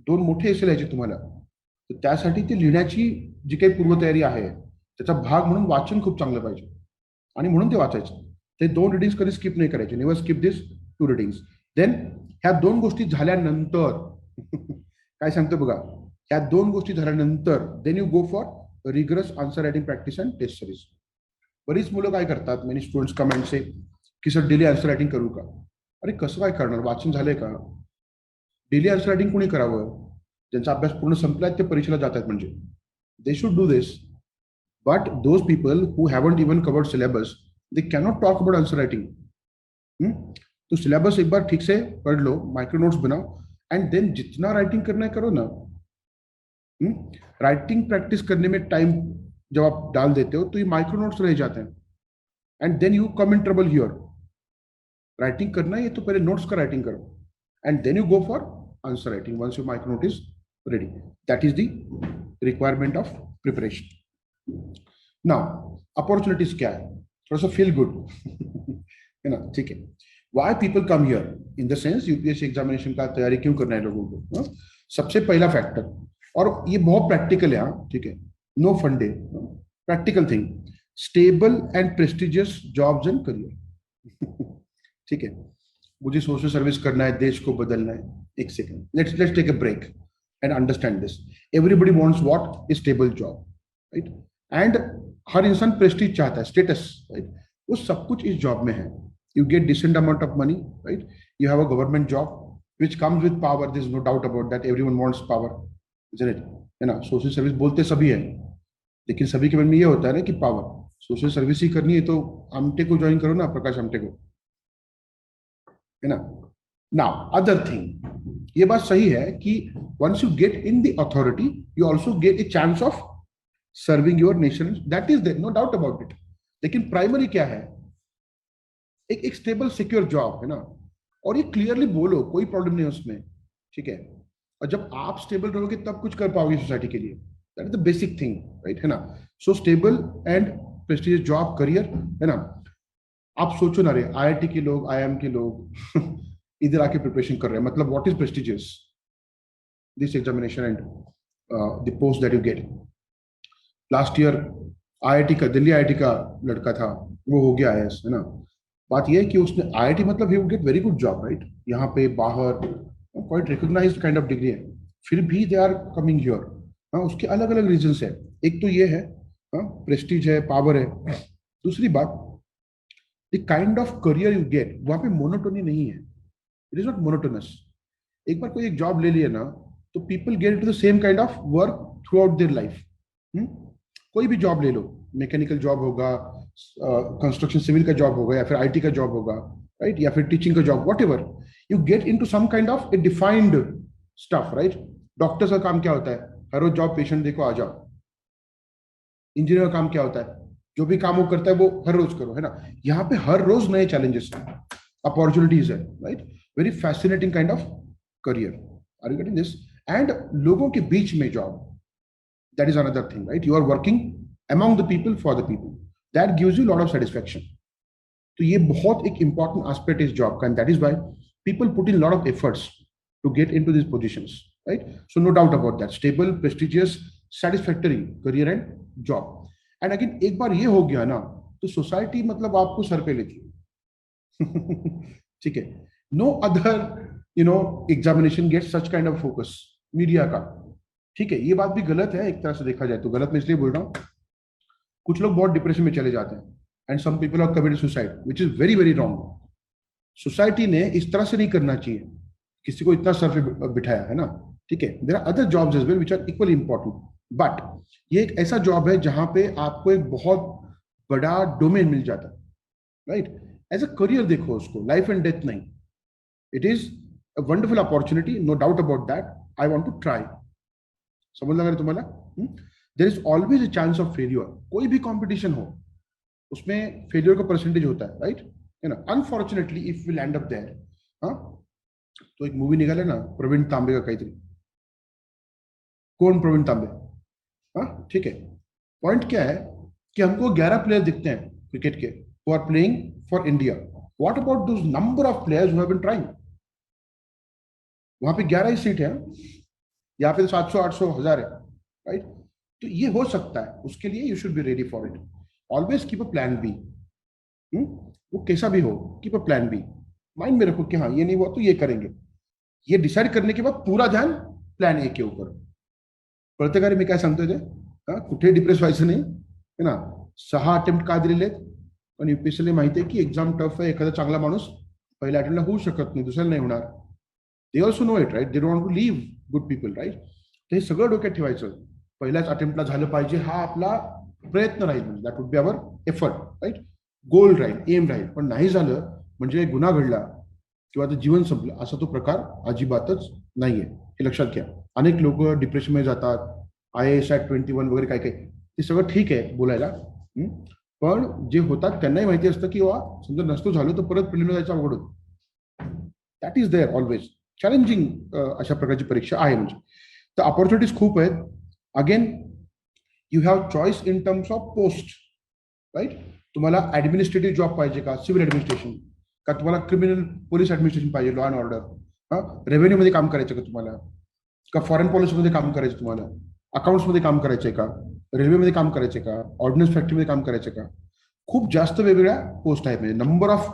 2 मोठे एसे लिहायचे तुम्हाला. तर त्यासाठी ते लिहिण्याची जी काही पूर्वतयारी आहे त्याचा भाग म्हणून वाचन खूप चांगलं पाहिजे, आणि म्हणून ते वाचायचं. ते 2 रिडिंग्स कधी स्किप नाही करायचे. Never skip this 2 readings. Then ह्या 2 गोष्टी झाल्यानंतर काय सांगतो बघा, ह्या 2 गोष्टी झाल्यानंतर then you go for rigorous answer writing practice and test series. बरीच मुलं काय करतात, मेनी स्टुडंट्स कमेंट से की सर डेली आन्सर रायटिंग करू का? अरे कसं काय करणार, वाचन झालंय का? डेली आन्सर रायटिंग कोणी करावं? ज्यांचा अभ्यास पूर्ण संपलाय ते परीक्षेला जात आहेत म्हणजे they should do this. But those people who haven't even covered syllabus, they cannot talk about answer writing. तो सिलेबस एक बार ठीक से पढ़ लो, माइक्रो नोट्स बनाओ, एंड देन जितना राइटिंग करना है करो ना. राइटिंग प्रैक्टिस करने में टाइम जब आप डाल देते हो तो ये माइक्रो नोट्स रह जाते हैं, and then you come in trouble here. Writing करना है तो पहले नोट्स का राइटिंग करो, and then you go for answer writing once your micro note is ready. That is the requirement of preparation. Now opportunities क्या है, थोड़ा सा फील गुड है ना, ठीक है. Why people come here, in the sense UPSC examination का तैयारी क्यों करना है लोगों को. सबसे पहला फैक्टर, और ये बहुत प्रैक्टिकल है, ठीक है, नो फंडे, practical thing, stable and prestigious jobs and career. ठीक है, मुझे सोशल सर्विस करना है, देश को बदलना है. एक second, let's take a break and understand this. Everybody wants what, a stable job, right. And हर इंसान प्रेस्टीज चाहता है, स्टेटस, राइट. वो सब कुछ इस जॉब में है. You get decent amount of money, right? You have a government job which comes with power. There's no doubt about that. Everyone wants power, isn't it? है ना, सोशल सर्विस बोलते सभी है, लेकिन सभी के मन में ये होता है ना कि पावर, सोशल सर्विस ही करनी है तो आमटे को ज्वाइन करो ना, प्रकाश आमटे को, है ना. नाउ अदर थिंग, ये बात सही है कि once you get in the authority you also get a chance of serving your nation. That is there, no doubt about it. लेकिन प्राइमरी क्या है, एक स्टेबल सिक्योर जॉब, है ना. और ये क्लियरली बोलो, कोई प्रॉब्लम नहीं है उसमें, ठीक है. और जब आप स्टेबल रहोगे तब कुछ कर पाओगे सोसाइटी के लिए. That is the basic thing, right, है ना. सो stable and prestigious job, career, है ना. आप सोचो ना रे, आईआईटी के लोग, आईएम के लोग इधर आके प्रिपरेशन कर रहे हैं, मतलब what is prestigious, this examination and the post that you gate. Last year IIT का, दिल्ली आईआईटी का लड़का था, वो हो गया आईएएस, है ना. बात यह है कि उसने आईआईटी मतलब he would get very good job, right. यहाँ पे बाहर quite recognized kind of degree है, फिर भी दे आर कमिंग हियर. हाँ, उसके अलग अलग रीजंस है. एक तो ये है, हाँ, प्रेस्टीज है, पावर है. दूसरी बात, the kind of career you get, वहां पे मोनोटोनी नहीं है. It is not monotonous. एक बार कोई एक जॉब ले लिया ना तो people get into the same kind of work through out their life. कोई भी जॉब ले लो, मैकेनिकल जॉब होगा, कंस्ट्रक्शन सिविल का जॉब होगा, या फिर आईटी का जॉब होगा, राइट, या फिर टीचिंग का job, whatever, you get into some kind of a defined stuff, right. Doctor का काम क्या होता है, हर रोज जाओ पेशेंट देखो आ जाओ. इंजीनियर का काम क्या होता है, जो भी काम वो करता है वो हर रोज करो, है ना. यहाँ पे हर रोज नए चैलेंजेस हैं, अपॉर्चुनिटीज है, right. Very fascinating kind of career. Are you getting this? And लोगों के बीच में job, that is another thing, right. You are working among the people for the people, that gives you a lot of satisfaction. तो ये बहुत एक important aspect is job का, and that is why people put in a lot of efforts to get into these positions, right. So no doubt about that, stable, prestigious, satisfactory career and job. And again, एक बार ये हो गया ना तो society मतलब आपको sir पे लेती है. ठीक है. No other examination get such kind of focus, media का. ठीक है, ये बात भी गलत है एक तरह से देखा जाए तो. गलत मैं इसलिए बोल रहा हूँ, कुछ लोग बहुत डिप्रेशन में चले जाते हैं, and some people are committed suicide, which is very very wrong. Society ने इस तरह से नहीं करना चाहिए, किसी को इतना सर पे बिठाया, है ना. ठीक है, there are other jobs as well which are equally important, but ये एक ऐसा जॉब है जहां पे आपको एक बहुत बड़ा डोमेन मिल जाता है, राइट. एज अ करियर देखो उसको, लाइफ एंड डेथ नहीं. It is a wonderful opportunity, no doubt about that. I want to try. समझ लगा तुम्हाला? There is always a chance of failure. कोई भी कंपटीशन हो उसमें फेलियर का परसेंटेज होता है, राइट? है ना? Unfortunately if will end up there. हाँ, तो एक मूवी निघाला ना प्रवीण तांबे का काहीतरी. कौन प्रवीण तांबे? हाँ, ठीक है. पॉइंट क्या है कि हमको 11 प्लेयर दिखते हैं क्रिकेट के who are playing for India. What about those number of players who have been trying? वहां पे 11 ही सीट है. यहाँ पे 700 800 1000 है, राइट? तो ये हो सकता है. उसके लिए you should be ready for it. Always keep a plan B. वो कैसा भी हो, keep a plan B. Mind में रखो कि हाँ ये नहीं हुआ तो ये करेंगे. ये डिसाइड करने के बाद पूरा ध्यान प्लान ए के ऊपर. प्रत्येकाने मी काय सांगतोय ते, कुठे डिप्रेस व्हायचं नाही, है ना? 6 अटेम्प्ट का दिलेले आहेत? पण युपीएससीला माहिती आहे की एक्झाम टफ आहे. एखादा चांगला माणूस पहिल्या अटेम्प्टला होऊ शकत नाही, दुसऱ्याला नाही होणार. They also know it, right? They don't want to leave good people, right? तर हे सगळं डोक्यात ठेवायचं. पहिल्याच अटेम्प्टला झालं पाहिजे हा आपला प्रयत्न राहील. म्हणजे that would be our effort, right? Goal राहील, एम राहील. पण नाही झालं म्हणजे गुन्हा घडला किंवा ते जीवन संपलं असा तो प्रकार अजिबातच नाहीये. हे लक्षात घ्या. अनेक लोक डिप्रेशनमध्ये जातात. IAS Act 21 वगैरे काय काय, ते सगळं ठीक आहे बोलायला. पण जे होतात त्यांनाही माहिती असतं की समजा नसतो झालो तर परत प्रिलिमिनरी जायचं अवघड होतं. That is there always. Challenging अशा प्रकारची परीक्षा आहे. म्हणजे तर ऑपॉर्च्युनिटीज खूप आहेत. Again you have choice in terms of post, right? तुम्हाला ऍडमिनिस्ट्रेटिव्ह जॉब पाहिजे का, सिव्हिल ऍडमिनिस्ट्रेशन का, तुम्हाला क्रिमिनल पोलीस ऍडमिनिस्ट्रेशन पाहिजे, लॉ अँड ऑर्डर, रेव्हेन्यू मध्ये काम करायचं का तुम्हाला, का फॉरेन पॉलिसीमध्ये काम करायचं तुम्हाला, अकाउंट्स मध्ये काम करायचंय का, रेल्वेमध्ये काम करायचंय का, ऑर्डिनन्स फॅक्टरीमध्ये काम करायचंय का. खूप जास्त वेगवेगळ्या पोस्ट आहेत. म्हणजे number of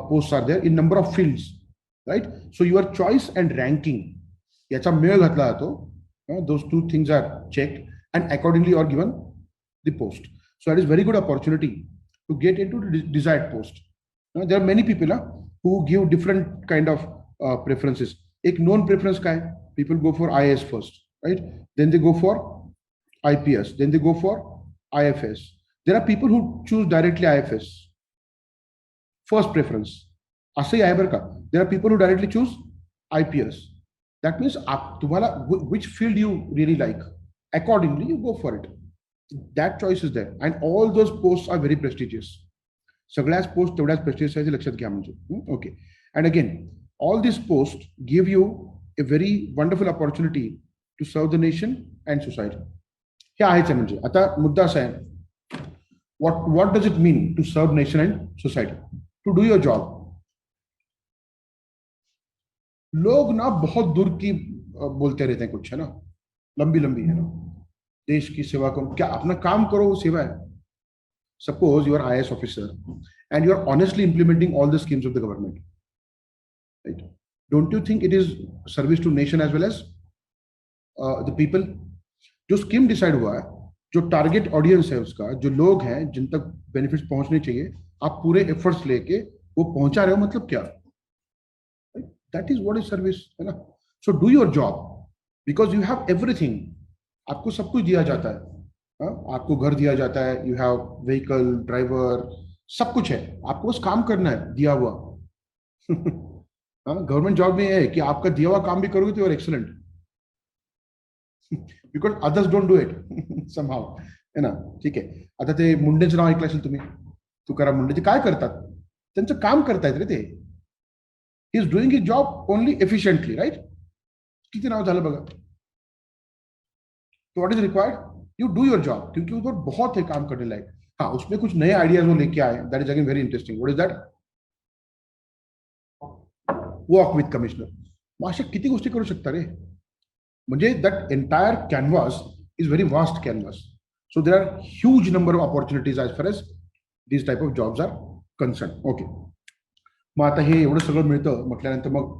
post are there in number of fields, right? So your choice and ranking याचा मेळ घातला जातो. Those 2 things are check and accordingly are given the post. So it is very good opportunity to get into the desired post. There are many people who give different kind of preferences. एक known preference काय? People go for IAS first, right? Then they go for IPS. Then they go for IFS. There are people who choose directly IFS. First preference. असंही आहे बरं का. There are people who directly choose IPS. That means तुम्हाला which field you really like. Accordingly, you go for it. That choice is there, and all those posts are very prestigious. सगळ्याच post तेवढ्याच prestigious आहे, लक्षात घ्या. म्हणजे okay. And again all this post give you a very wonderful opportunity to serve the nation and society. हे आहेच आहे. म्हणजे आता मुद्दा असा आहे, what does it mean to serve nation and society, to do your job. लोग ना बहुत दूर की बोलते रहते हैं कुछ, है ना, लंबी लंबी, है ना, देश की सेवा करो. क्या अपना काम करो, वो सेवा है. Suppose you are IAS officer and you are honestly implementing all the schemes of the government, right? Don't you think it is service to nation as well as the people? जो स्कीम डिसाइड हुआ है, जो target audience है उसका, जो लोग हैं जिन तक बेनिफिट्स पहुंचने चाहिए, आप पूरे एफर्ट्स लेके वो पहुंचा रहे हो. मतलब क्या? That is what is service, है ना? So do your job because you have everything. आपको सब कुछ दिया जाता है. आपको घर दिया जाता है, यू हैव व्हीकल, ड्राइवर, सब कुछ है. आपको बस काम करना है दिया हुआ. गवर्नमेंट जॉब में है कि आपका दिया हुआ काम भी करोगे तो you are excellent. Because others don't do it somehow, है ना? ठीक आहे. आता ते मुंडेचं नाव ऐकलं असेल तुम्ही, तुकाराम मुंडे. ते काय करतात? त्यांचं काम करतायत रे ते. He is doing his job only efficiently, right? किती नाव झालं बघा. तो what is required? You do your job, क्योंकि उधर बहुत है काम करने लायक. हाँ, उसमें कुछ नए आइडियाज वो लेके आए. That is again very interesting. What is that? Walk with commissioner. मग अशा किती गोष्टी करू शकता रे. म्हणजे that entire canvas is very vast canvas. So there are huge number of opportunities as far as this type of jobs are concern. Okay. मग आता हे एवढं सगळं मिळतं म्हटल्यानंतर मग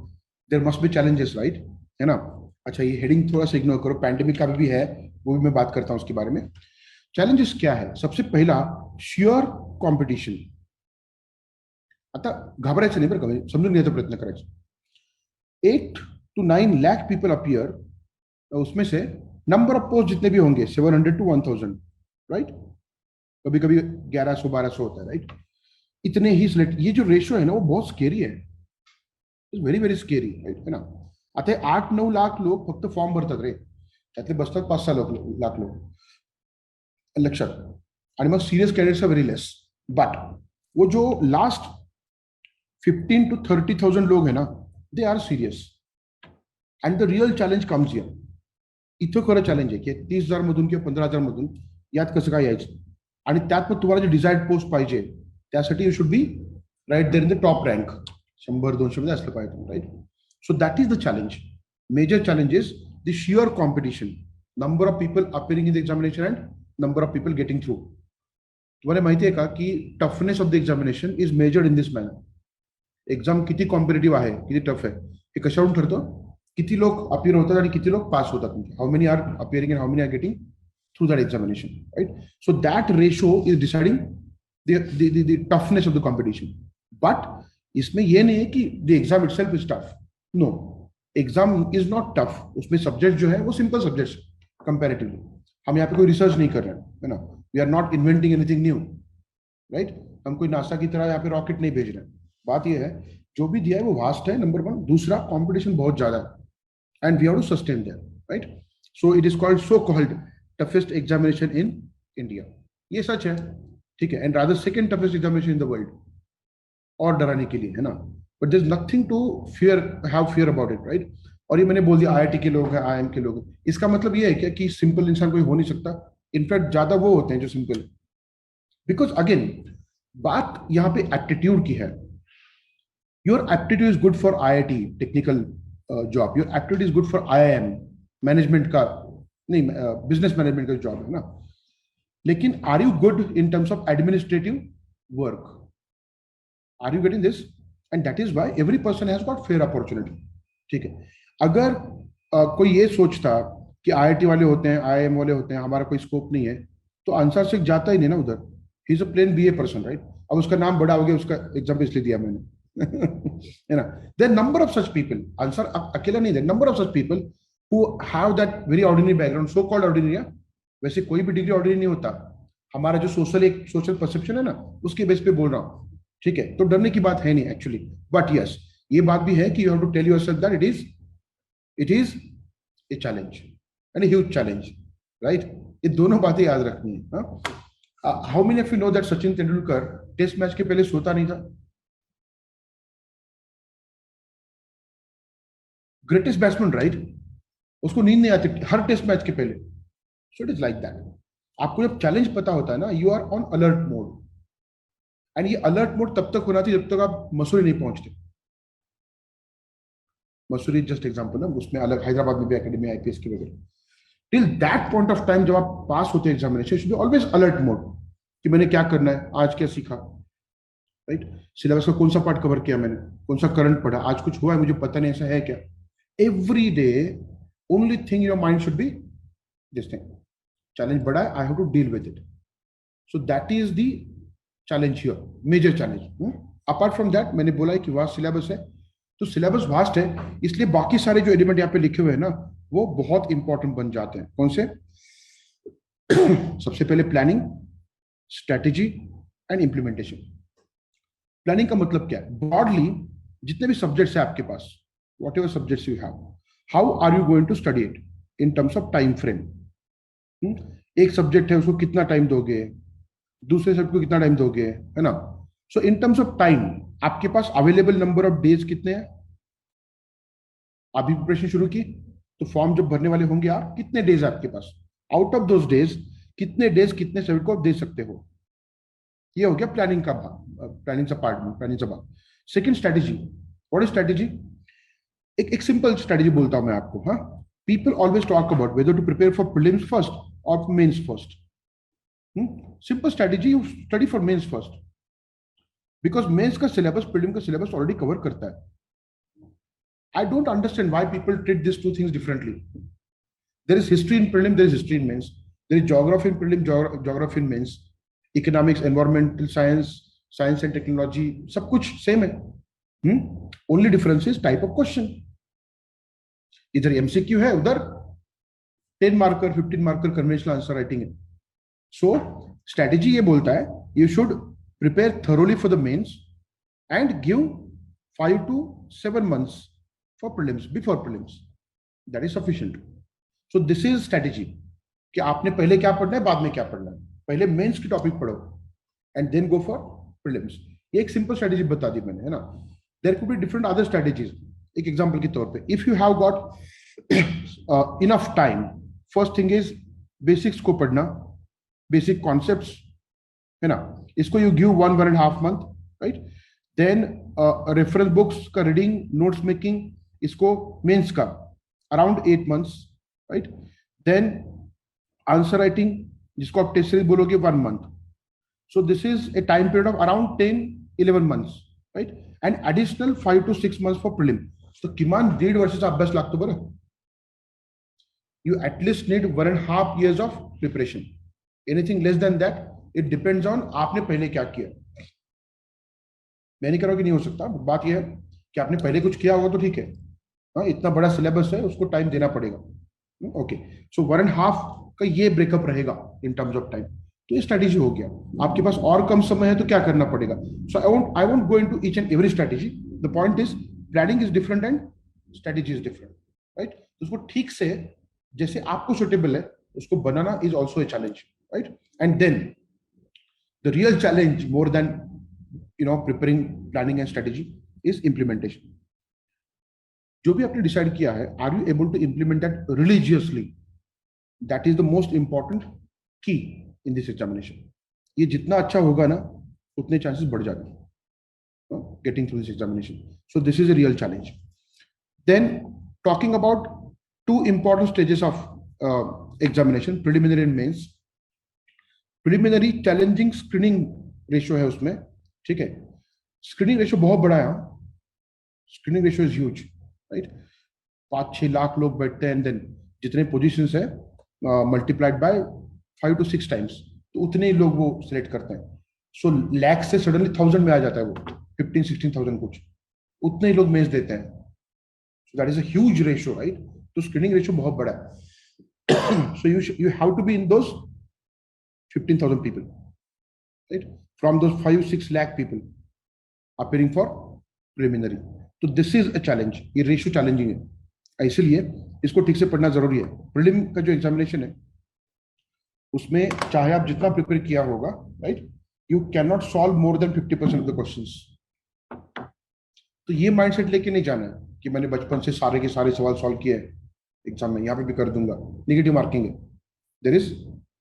there must be challenges, right? है ना? अच्छा, ये हेडिंग थोड़ा सा इग्नोर करो. पैंडेमिक का भी है, वो भी मैं बात करता हूं उसके बारे में. चैलेंजेस क्या है? सबसे पहला, श्योर कॉम्पिटिशन. आता घाबरायचं नाही बरं का, समजून घ्यायचा प्रयत्न करायचा. 8 to 9 लाख पीपल अपीयर. उसमें से नंबर ऑफ पोस्ट जितने भी होंगे 700 to 1000, राइट? कभी कभी 1100 1200 होता है, राइट? इतने ही सिलेक्ट. ये जो रेशियो है ना वो बहुत स्केरी है. Very very scary, right? है ना? आता 8-9 लाख लोक फक्त फॉर्म भरतात रे. त्यातले बसतात 5-6 लाख लोक लक्षात. आणि मग serious candidates are very less. But वो जो लास्ट 15 to 30,000 लोग हैं ना, they are serious. And the real challenge comes here. इथं खरं चॅलेंज आहे की 30,000 मधून किंवा 15,000 मधून यात कसं काय यायचं. आणि त्यात मग तुम्हाला जे डिझायर्ड पोस्ट पाहिजे त्यासाठी you should be right there in the top rank. 100-200 मध्ये असलं पाहिजे, right. So that is the challenge. Major challenge is the sheer competition, number of people appearing in the examination and number of people getting through. तुम्हाला माहिती आहे का की toughness of the examination is measured in this manner. Exam किती competitive आहे, किती tough आहे, हे कशावरून ठरतं. किती लोक अपिअर होतात आणि किती लोक पास होतात. How many are appearing and how many are getting through that examination, right. So that ratio is deciding the toughness of the competition. But इसमें यह नहीं है कि the exam itself is tough. No, exam is not tough. उसमें subject जो है वो simple subjects comparatively. हम यहाँ पे कोई रिसर्च नहीं कर रहे हैं, है ना. We are not inventing anything new, right. हम कोई नासा की तरह यहाँ पे रॉकेट नहीं भेज रहे हैं. बात यह है जो भी दिया है वो वास्ट है, नंबर 1. दूसरा, कंपटीशन बहुत ज्यादा है and we have to sustain that, right. So it is called so called toughest examination in India. ये सच है, ठीक है. And rather second toughest examination in the world, और डराने के लिए, है ना. But there is nothing to fear, have fear about it, right. और ये मैंने बोल दिया आईआईटी के लोग हैं, आईएम के लोग हैं. इसका मतलब ये है क्या कि सिंपल इंसान कोई हो नहीं सकता. इनफैक्ट ज्यादा वो होते हैं जो सिंपल. बिकॉज अगेन बात यहाँ पे एप्टीट्यूड की है. Your aptitude is good for IIT technical job. Your aptitude is good for IIM management का, नहीं बिजनेस मैनेजमेंट का जॉब है ना. लेकिन are you good in terms of administrative work? Are you getting this? And that is why every person has got fair opportunity. ठीक है. अगर कोई ये सोचता कि आईआईटी वाले होते हैं, आईआईएम वाले होते हैं, हमारा कोई स्कोप नहीं है, तो आंसर से जाता ही नहीं ना उधर. He is a plain BA person, right. अब उसका नाम बड़ा हो गया, उसका एग्जाम्पल इसलिए दिया मैंने है ना. There number of such people, answer अकेला नहीं है, number of such people who have that very ordinary background, so called ordinary. वैसे कोई भी डिग्री ऑर्डिनरी नहीं होता. हमारा जो सोशल परसेप्शन है ना, उसके बेस पे बोल रहा हूँ, ठीक है. तो डरने की बात है नहीं एक्चुअली. बट यस, ये बात भी है कि you have to tell yourself that it is a challenge and a huge challenge, right. ये दोनों बातें याद रखनी है. How many of you know that Sachin Tendulkar test match के पहले सोता नहीं था? Greatest batsman, right. उसको नींद नहीं आती हर टेस्ट मैच के पहले. So it is like that. आपको जब चैलेंज पता होता है ना, you are on alert mode. And ये अलर्ट मोड तब तक होना चाहिए जब तक आप मसूरी नहीं पहुंचते. मसूरी जस्ट एग्जांपल है, उसमें अलग हैदराबाद में भी एकेडमी आईपीएस की वगैरह. Till that point of time जब आप पास होते हैं examination, should be always alert mode कि मैंने क्या करना है, आज क्या सीखा, राइट. सिलेबस का कौन सा पार्ट कवर किया मैंने, कौन सा करंट पढ़ा, आज कुछ हुआ है मुझे पता नहीं, ऐसा है क्या. Every day only thing your mind should be this thing. Challenge बड़ा है, I have to deal with it. So that is the challenge here, major challenge. Apart from that, मैंने बोला है कि वास्ट सिलेबस है, तो सिलेबस वास्ट है, इसलिए बाकी सारे जो एलिमेंट यहाँ पे लिखे हुए हैं ना, वो बहुत इंपॉर्टेंट बन जाते हैं. कौन से? सबसे पहले planning, strategy and implementation. Planning का मतलब क्या है? ब्रॉडली जितने भी सब्जेक्ट्स हैं आपके पास, whatever subjects you have, how are you going to study it in terms of time frame. एक सब्जेक्ट है, उसको कितना टाइम दोगे, दूसरे सब्जेक्ट को कितना टाइम दोगे, है ना. सो इन टर्म्स ऑफ टाइम आपके पास अवेलेबल नंबर ऑफ डेज कितने हैं. अभी प्रिपरेशन शुरू की तो फॉर्म जब भरने वाले होंगे आप, कितने डेज आपके पास, आउट ऑफ दोज डेज कितने डेज कितने सब्जेक्ट को आप दे सकते हो. ये हो गया प्लानिंग का भाग, प्लानिंग का पार्ट, प्लानिंग का भाग. Second, strategy. What is strategy? एक सिंपल स्ट्रेटेजी बोलता हूं मैं आपको. हाँ, people always talk about whether to prepare for prelims first और mains first. Simple strategy, you study for mains first, because mains का सिलेबस प्रीलिम का सिलेबस ऑलरेडी कवर करता है. I don't understand why people treat these two things differently. There is history in prelim, there is history in mains. There is geography in prelim, geography in mains. Economics, environmental science, science and technology, सब कुछ same है. Only difference is type of question. इधर MCQ है, उधर 10 marker, 15 marker conventional answer writing है. So strategy ये बोलता है, you should prepare thoroughly for the mains and give 5 to 7 months for prelims, before prelims. That is sufficient. So this is strategy कि आपने पहले क्या पढ़ना है, बाद में क्या पढ़ना है। पहले मेंस की टॉपिक पढ़ो and then go for prelims. ये एक सिंपल स्ट्रेटेजी बता दी मैंने, है ना। There could be different other strategies. एक एग्जांपल के तौर पे, if you have got enough time, first thing is basics को पढ़ना, बेसिक कॉन्सेप्ट्स, है ना। इसको you give 1.5 month, right. Then reference books का रीडिंग, नोट्स मेकिंग, इसको मेंस का around 8 months, right. Then answer writing, जिसको आप टेस्ट सीरीज बोलोगे, 1 month. So this is a time period of around 10-11 months, right? And additional 5 to 6 months for prelim. So किमान 1.5 वर्षाचा अभ्यास लागतो बरं. You at least need 1.5 years of preparation. Anything less than that, it depends on आपने पहले क्या किया. मैं नहीं कह रहा हूं कि नहीं हो सकता, बात यह है कि आपने पहले कुछ किया होगा तो ठीक है. हाँ, इतना बड़ा सिलेबस है, उसको टाइम देना पड़ेगा. ओके, सो 1.5 का ये ब्रेकअप रहेगा इन टर्म्स ऑफ टाइम. तो ये स्ट्रैटेजी हो गया. आपके पास और कम समय है तो क्या करना पड़ेगा. So I won't go into each and every strategy. The point is planning is different and strategy is different, right. उसको ठीक से जैसे आपको सुटेबल है उसको बनाना is also a challenge, right. And then the real challenge more than preparing, planning and strategy is implementation. जो भी आपने डिसाइड किया है, are you able to implement that religiously. That is the most important की in this examination. ये जितना अच्छा होगा ना, उतने chances बढ़ जाते हैं getting through this examination. So this is a real challenge. Then talking about 2 important stages of examination, preliminary and mains. Preliminary challenging screening ratio है उसमें, ठीक है. Screening ratio बहुत बड़ा है. Screening ratio is huge, right? 5-6 lakh लोग बैठते हैं, then जितने positions है multiplied by 5 to 6 times, तो उतने ही लोग वो सिलेक्ट करते हैं. सो लैख से सडनली 1000 में आ जाता है वो, 15-16,000 कुछ, उतने ही लोग मेंस देते हैं. So that is a huge ratio, right. तो स्क्रीनिंग रेशियो बहुत बड़ा है. So you have to be in those 15,000 people, right, from those 5-6 lakh people appearing for preliminary. तो दिस इज अ चैलेंज. ये रेशियो चैलेंजिंग है, इसलिए इसको ठीक से पढ़ना जरूरी है. प्रीलिम का जो एग्जामिनेशन है उसमें चाहे आप जितना प्रिपेयर किया होगा, right, you can not solve more than 50% of the questions. तो ये माइंडसेट लेके नहीं जाना है कि मैंने बचपन से सारे के सारे सवाल सॉल्व किए हैं, एग्जाम में यहाँ पे भी कर दूंगा. नेगेटिव मार्किंग है, there is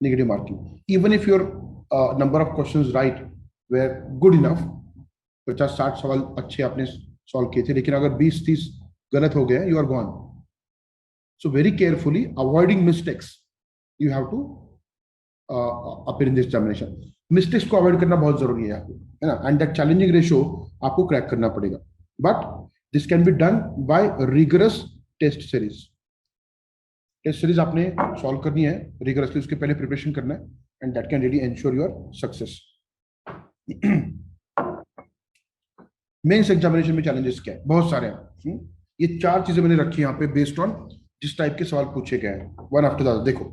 negative marking. Even if your number of questions right were good enough, 50-60 सवाल अच्छे आपने सॉल्व किए थे, लेकिन अगर 20-30 गलत हो गए, you are gone. So very carefully avoiding mistakes, you have to appear in this examination. Mistakes को अवॉइड करना बहुत जरूरी है, है ना. एंड दैट चैलेंजिंग रेशियो आपको क्रैक करना पड़ेगा. But this can be done by rigorous test series. Test series आपने सॉल्व करनी है रिगरसली, उसके पहले प्रिपरेशन करना है, and that can really ensure your success. Mains examination में चैलेंजेस क्या है, बहुत सारे हैं. ये 4 चीजें मैंने रखी यहाँ पे बेस्ड ऑन जिस टाइप के सवाल पूछे गए हैं, वन आफ्टर द अदर. देखो,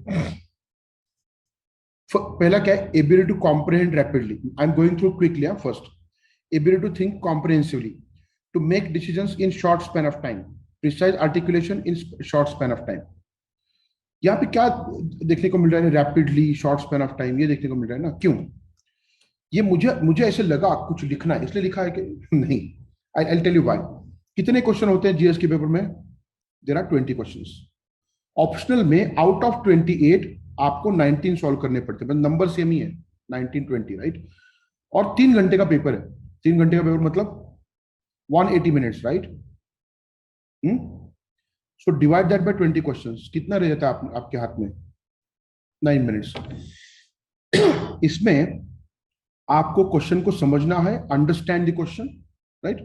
पहला क्या है, ability to comprehend rapidly. I am going through quickly. First, ability to think comprehensively, to make decisions in short span of time, precise articulation in short span of time. यहाँ पे क्या देखने को मिल रहा है, rapidly, short span of time, ये देखने को मिल रहा है ना. क्यों ये मुझे ऐसे लगा कुछ लिखना है इसलिए लिखा है कि नहीं. I tell you why. कितने क्वेश्चन होते हैं जीएस के पेपर में? There are 20 questions. ऑप्शनल में आउट ऑफ 28 आपको 19 सॉल्व करने पड़ते हैं. नंबर सेम ही है, 19-20, राइट. और 3 घंटे का पेपर है. 3 घंटे का पेपर मतलब 180 minutes, right. So divide that bye 20 questions. कितना रह जाता है आपके हाथ में? 9 मिनट्स. इसमें आपको क्वेश्चन को समझना है, understand the question, right,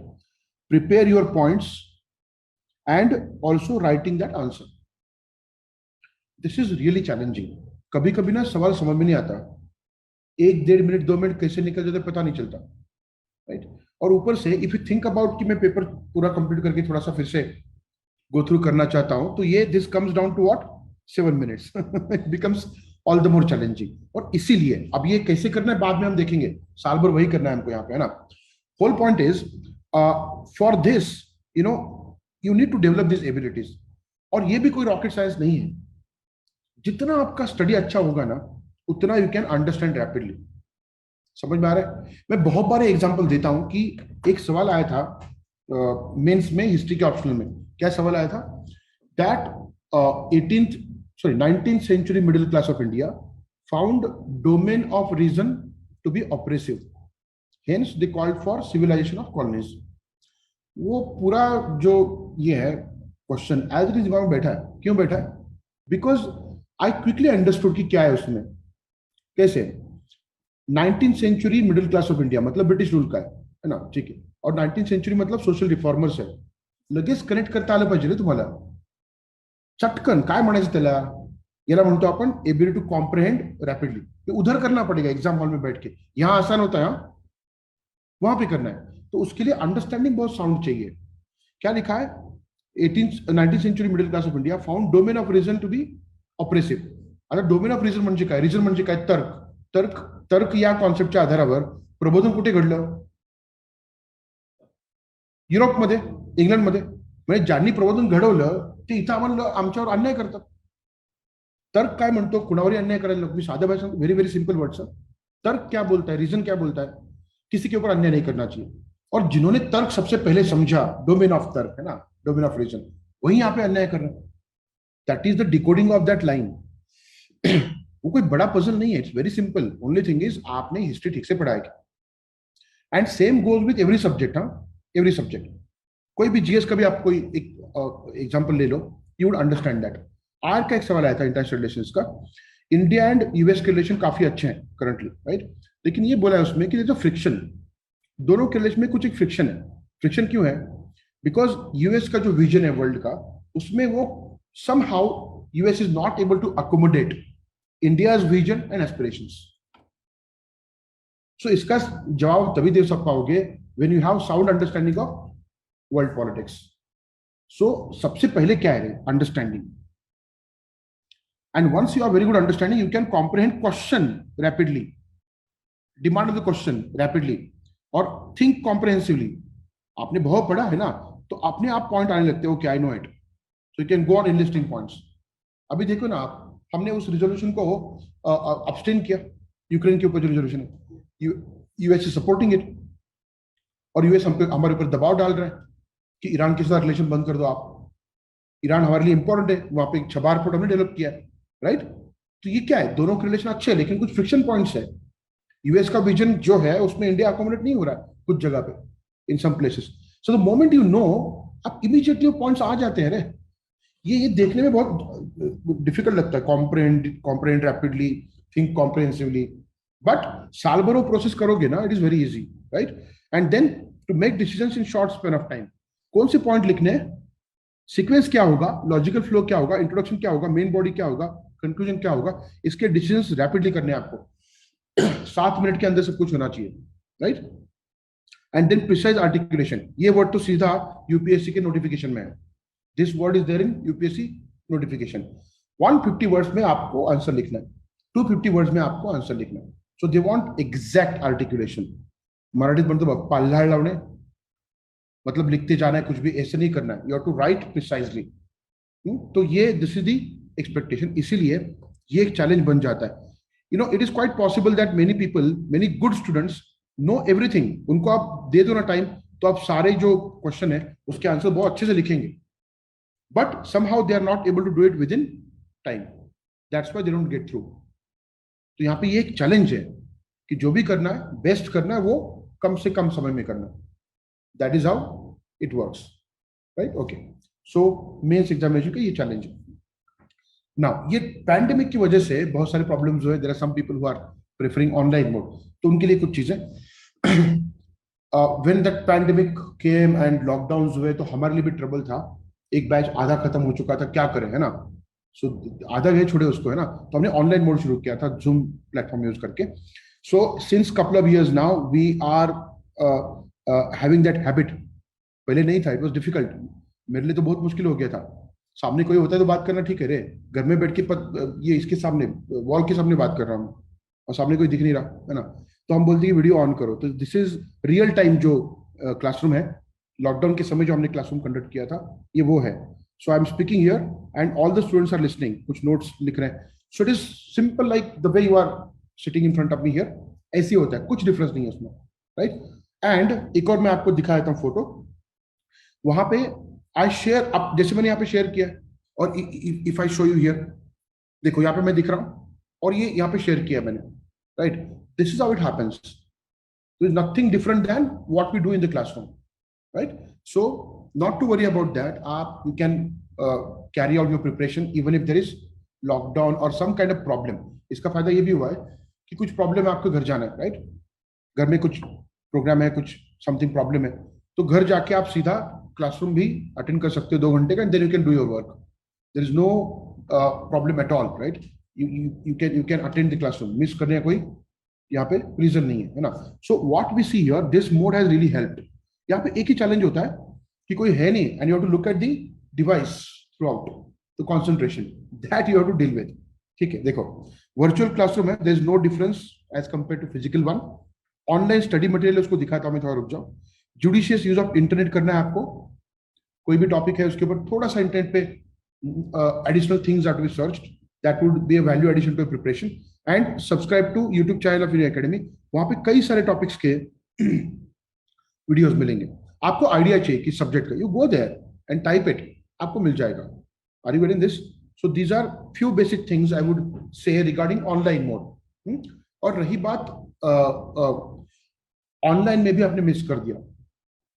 prepare your points and also writing that answer. This is really challenging. कभी कभी ना सवाल समझ में नहीं आता, 1-1.5 मिनट 2 मिनट कैसे निकल जाते पता नहीं चलता, राइट. और ऊपर से इफ यू थिंक अबाउट कि मैं पेपर पूरा कंप्लीट करके थोड़ा सा फिर से गो थ्रू करना चाहता हूं, तो ये this comes down to what, 7 minutes. It becomes all the more challenging. और इसीलिए अब ये कैसे करना है बाद में हम देखेंगे, साल भर वही करना है हमको यहाँ पे, है ना. Whole point is for this you need to develop this abilities. और ये भी कोई रॉकेट साइंस नहीं है. जितना आपका स्टडी अच्छा होगा ना, उतना यू कैन अंडरस्टैंड रैपिडली। समझ में आ रहा है? मैं बहुत बार एग्जांपल देता हूं कि एक सवाल आया था मेंस में, हिस्ट्री के ऑप्शनल में। क्या सवाल आया था? That 18th sorry 19th century middle class of India found domain of reason to be oppressive, hence they called for civilization of colonies। वो पूरा जो ये है क्वेश्चन एज इट इज दिमाग में बैठा है। क्यों बैठा है? बिकॉज आई क्विकली अंडरस्टूड कि क्या है उसमें। कैसे? 19th century middle class of India मतलब ब्रिटिश रूल का है ना, ठीक है, और 19th सेंचुरी मतलब सोशल रिफॉर्मर्स है। लगेच कनेक्ट करता आलं पाहिजे रे तुम्हाला, चटकन काय म्हणायचं त्याला? याला म्हणतो आपण एबिलिटी टू कॉम्प्रिहेंड रैपिडली। ये उधर करना पड़ेगा एग्जाम हॉल में बैठ के, यहाँ आसान होता है, वहां पे करना है। तो उसके लिए अंडरस्टैंडिंग बहुत साउंड चाहिए। क्या लिखा है? 19th century middle class of India found domain of reason to be oppressive. आता डोमेन ऑफ रीजन म्हणजे काय? रीजन म्हणजे काय? तर्क। तर्क तर्क या कॉन्सेप्टच्या आधारावर प्रबोधन कुठे घडलं? युरोपमध्ये, इंग्लंडमध्ये। म्हणजे ज्यांनी प्रबोधन घडवलं ते इथं आम्हाला आमच्यावर अन्याय करतात। तर्क काय म्हणतो? कुणावरही अन्याय करायला नको। मी साध्या भाषा, व्हेरी व्हेरी सिंपल वर्ड्स। तर्क क्या बोलता है, रीजन क्या बोलता है? किसी के ऊपर अन्याय नहीं करना चाहिए। और जिन्होंने तर्क सबसे पहले समझा, डोमेन ऑफ तर्क है ना, डोमेन ऑफ रीजन, वही यहाँ पे अन्याय कर रहे हैं। That is the decoding of that line. वो कोई बड़ा पजल नहीं है, it's very simple. Only thing is आपने हिस्ट्री ठीक से पढ़ा है। And same goes with every subject. हाँ, एवरी सब्जेक्ट। कोई भी जीएस का भी आप कोई एक एग्जांपल ले लो, you would understand that. R का एक सवाल आया था इंटरनेशनल रिलेशंस का। इंडिया एंड यूएस के रिलेशन काफी अच्छे हैं करंटली, राइट? लेकिन ये बोला है उसमें कि फ्रिक्शन, दोनों के रिलेशन में कुछ एक फ्रिक्शन है। फ्रिक्शन क्यों है? बिकॉज यूएस का जो विजन है वर्ल्ड का, उसमें वो somehow US is not able to accommodate India's vision and aspirations. So इसका जवाब तभी दे सक पाओगे when you have sound understanding of world politics. So सबसे पहले क्या है? Understanding. And once you are very good understanding, you can comprehend question rapidly, demand of the question rapidly, और थिंक कॉम्प्रिहेंसिवली। आपने बहुत पढ़ा है ना, तो अपने आप पॉइंट आने लगते हो। Okay, I know it, so you can go on enlisting points. अभी देखो ना आप, हमने उस रिजोल्यूशन को अब्सटेन किया, यूक्रेन के ऊपर जो रिजोल्यूशन है, यूएस इज सपोर्टिंग इट, और यूएस हमारे ऊपर दबाव डाल रहा है कि ईरान के साथ रिलेशन बंद कर दो आप। ईरान हमारे लिए इंपॉर्टेंट है, वहां पे छबार पोर्ट हमने डेवलप किया है, राइट? तो ये क्या है? दोनों के रिलेशन अच्छे हैं, लेकिन कुछ फ्रिक्शन पॉइंट्स है। यूएस का विजन जो है उसमें इंडिया अकोमोडेट नहीं हो रहा है कुछ जगह पे, in some places. So the moment you know, आप इमीडिएटली पॉइंट्स आ जाते हैं रे। ये देखने में बहुत डिफिकल्ट लगता है, comprehend rapidly, think comprehensively. But साल भर वो प्रोसेस करोगे ना, it is very easy, right? And then to make decisions in short span of time. कौन से पॉइंट लिखने हैं, सीक्वेंस क्या होगा, लॉजिकल फ्लो क्या होगा, इंट्रोडक्शन क्या होगा, मेन बॉडी क्या होगा, कंक्लूजन क्या होगा, इसके डिसीजंस रैपिडली करने हैं आपको। 7 मिनट के अंदर सब कुछ होना चाहिए, right? And then precise articulation. ये वर्ड तो सीधा यूपीएससी के नोटिफिकेशन में है। This word is there in UPSC notification. 150 words में आपको आंसर लिखना है, 250 वर्ड्स में आपको आंसर लिखना है। सो दे वांट एग्जैक्ट आर्टिकुलेशन। मराठीत म्हणतो बघ, पाल्हाळ लावणे, मतलब लिखते जाना है, कुछ भी ऐसे नहीं करना है। You have to write precisely. तो ये दिस इज द एक्सपेक्टेशन, इसीलिए ये एक चैलेंज बन जाता है। You know, it is quite possible that many people, many good students know everything. उनको आप दे दो ना टाइम, तो आप सारे जो क्वेश्चन है उसके आंसर बहुत अच्छे से लिखेंगे, but somehow they are not able to do it within time. That's why they don't get through. तो यहाँ पे ये एक चैलेंज है कि जो भी करना है, बेस्ट करना है, वो कम से कम समय में करना है। That is how it works, right? Okay, so mains examination का ये चैलेंज है। नाउ ये पैंडेमिक की वजह से बहुत सारे प्रॉब्लम्स हुए। There are some people who are preferring online mode, तो उनके लिए कुछ चीजें। When that pandemic came and lockdown हुए, तो हमारे लिए भी ट्रबल था। एक बैच आधा खत्म हो चुका था, क्या करें, है ना? सो आधा गए छोड़े उसको, है ना? तो हमने ऑनलाइन मोड शुरू किया था, जूम प्लेटफॉर्म यूज करके। So since couple of years now we are having that habit. पहले नहीं था, इट वाज डिफिकल्ट। मेरे लिए तो बहुत मुश्किल हो गया था। सामने कोई होता है तो बात करना ठीक है रे, घर में बैठ के ये इसके सामने, वॉल के सामने बात कर रहा हूँ और सामने कोई दिख नहीं रहा, है ना? तो हम बोलते हैं वीडियो ऑन करो। तो दिस इज रियल टाइम जो क्लासरूम है। लॉकडाउन के समय जो हमने क्लासरूम कंडक्ट किया था, ये वो है। So I am speaking here and all the students are listening, कुछ नोट्स लिख रहे हैं। So it is simple like the way you are sitting in front of me here, ऐसे ही होता है, कुछ डिफरेंस नहीं है उसमें, राइट। एंड एक और मैं आपको दिखा देता हूँ फोटो, वहां पे आई शेयर, अब जैसे मैंने यहाँ पे शेयर किया, और if I show you here, देखो यहाँ पे मैं दिख रहा हूँ और ये यहाँ पे शेयर किया मैंने, right. This is how it happens, there is nothing different than what we do in the classroom, right? So not to worry about that, you can carry out your preparation even if there is lockdown or some kind of problem. इसका फायदा ये भी हुआ है कि कुछ problem है, आपको घर जाना है, राइट, घर में कुछ प्रोग्राम है, कुछ समथिंग प्रॉब्लम है, तो घर जाके आप सीधा क्लासरूम भी अटेंड कर सकते हो 2 घंटे का, and then you can do your work, there is no problem at all, right. You can attend the classroom, miss करने का कोई यहाँ पे रीजन नहीं है ना। So what we see here, this mode has really helped. यहाँ पे एक ही चैलेंज होता है कि कोई है नहीं, and you have to look at the device throughout, the concentration that you have to deal with, ठीक है। देखो वर्चुअल क्लासरूम है, there is no difference as compare to physical one. Online study material उसको दिखाता हूं मैं, थोड़ा रुक जाओ। जुडिशियस यूज ऑफ इंटरनेट करना है आपको, कोई भी टॉपिक है उसके ऊपर थोड़ा सा इंटरनेट पे additional things that we search, that would be a value addition to preparation. And subscribe to YouTube channel of Indian academy, वहां पे कई सारे टॉपिक्स के वीडियोस मिलेंगे। आपको आइडिया चाहिए कि सब्जेक्ट का, you go there and type it, आपको मिल जाएगा। Are you getting this? So these are few basic things I would say regarding online mode. और रही बात ऑनलाइन में भी आपने मिस कर दिया,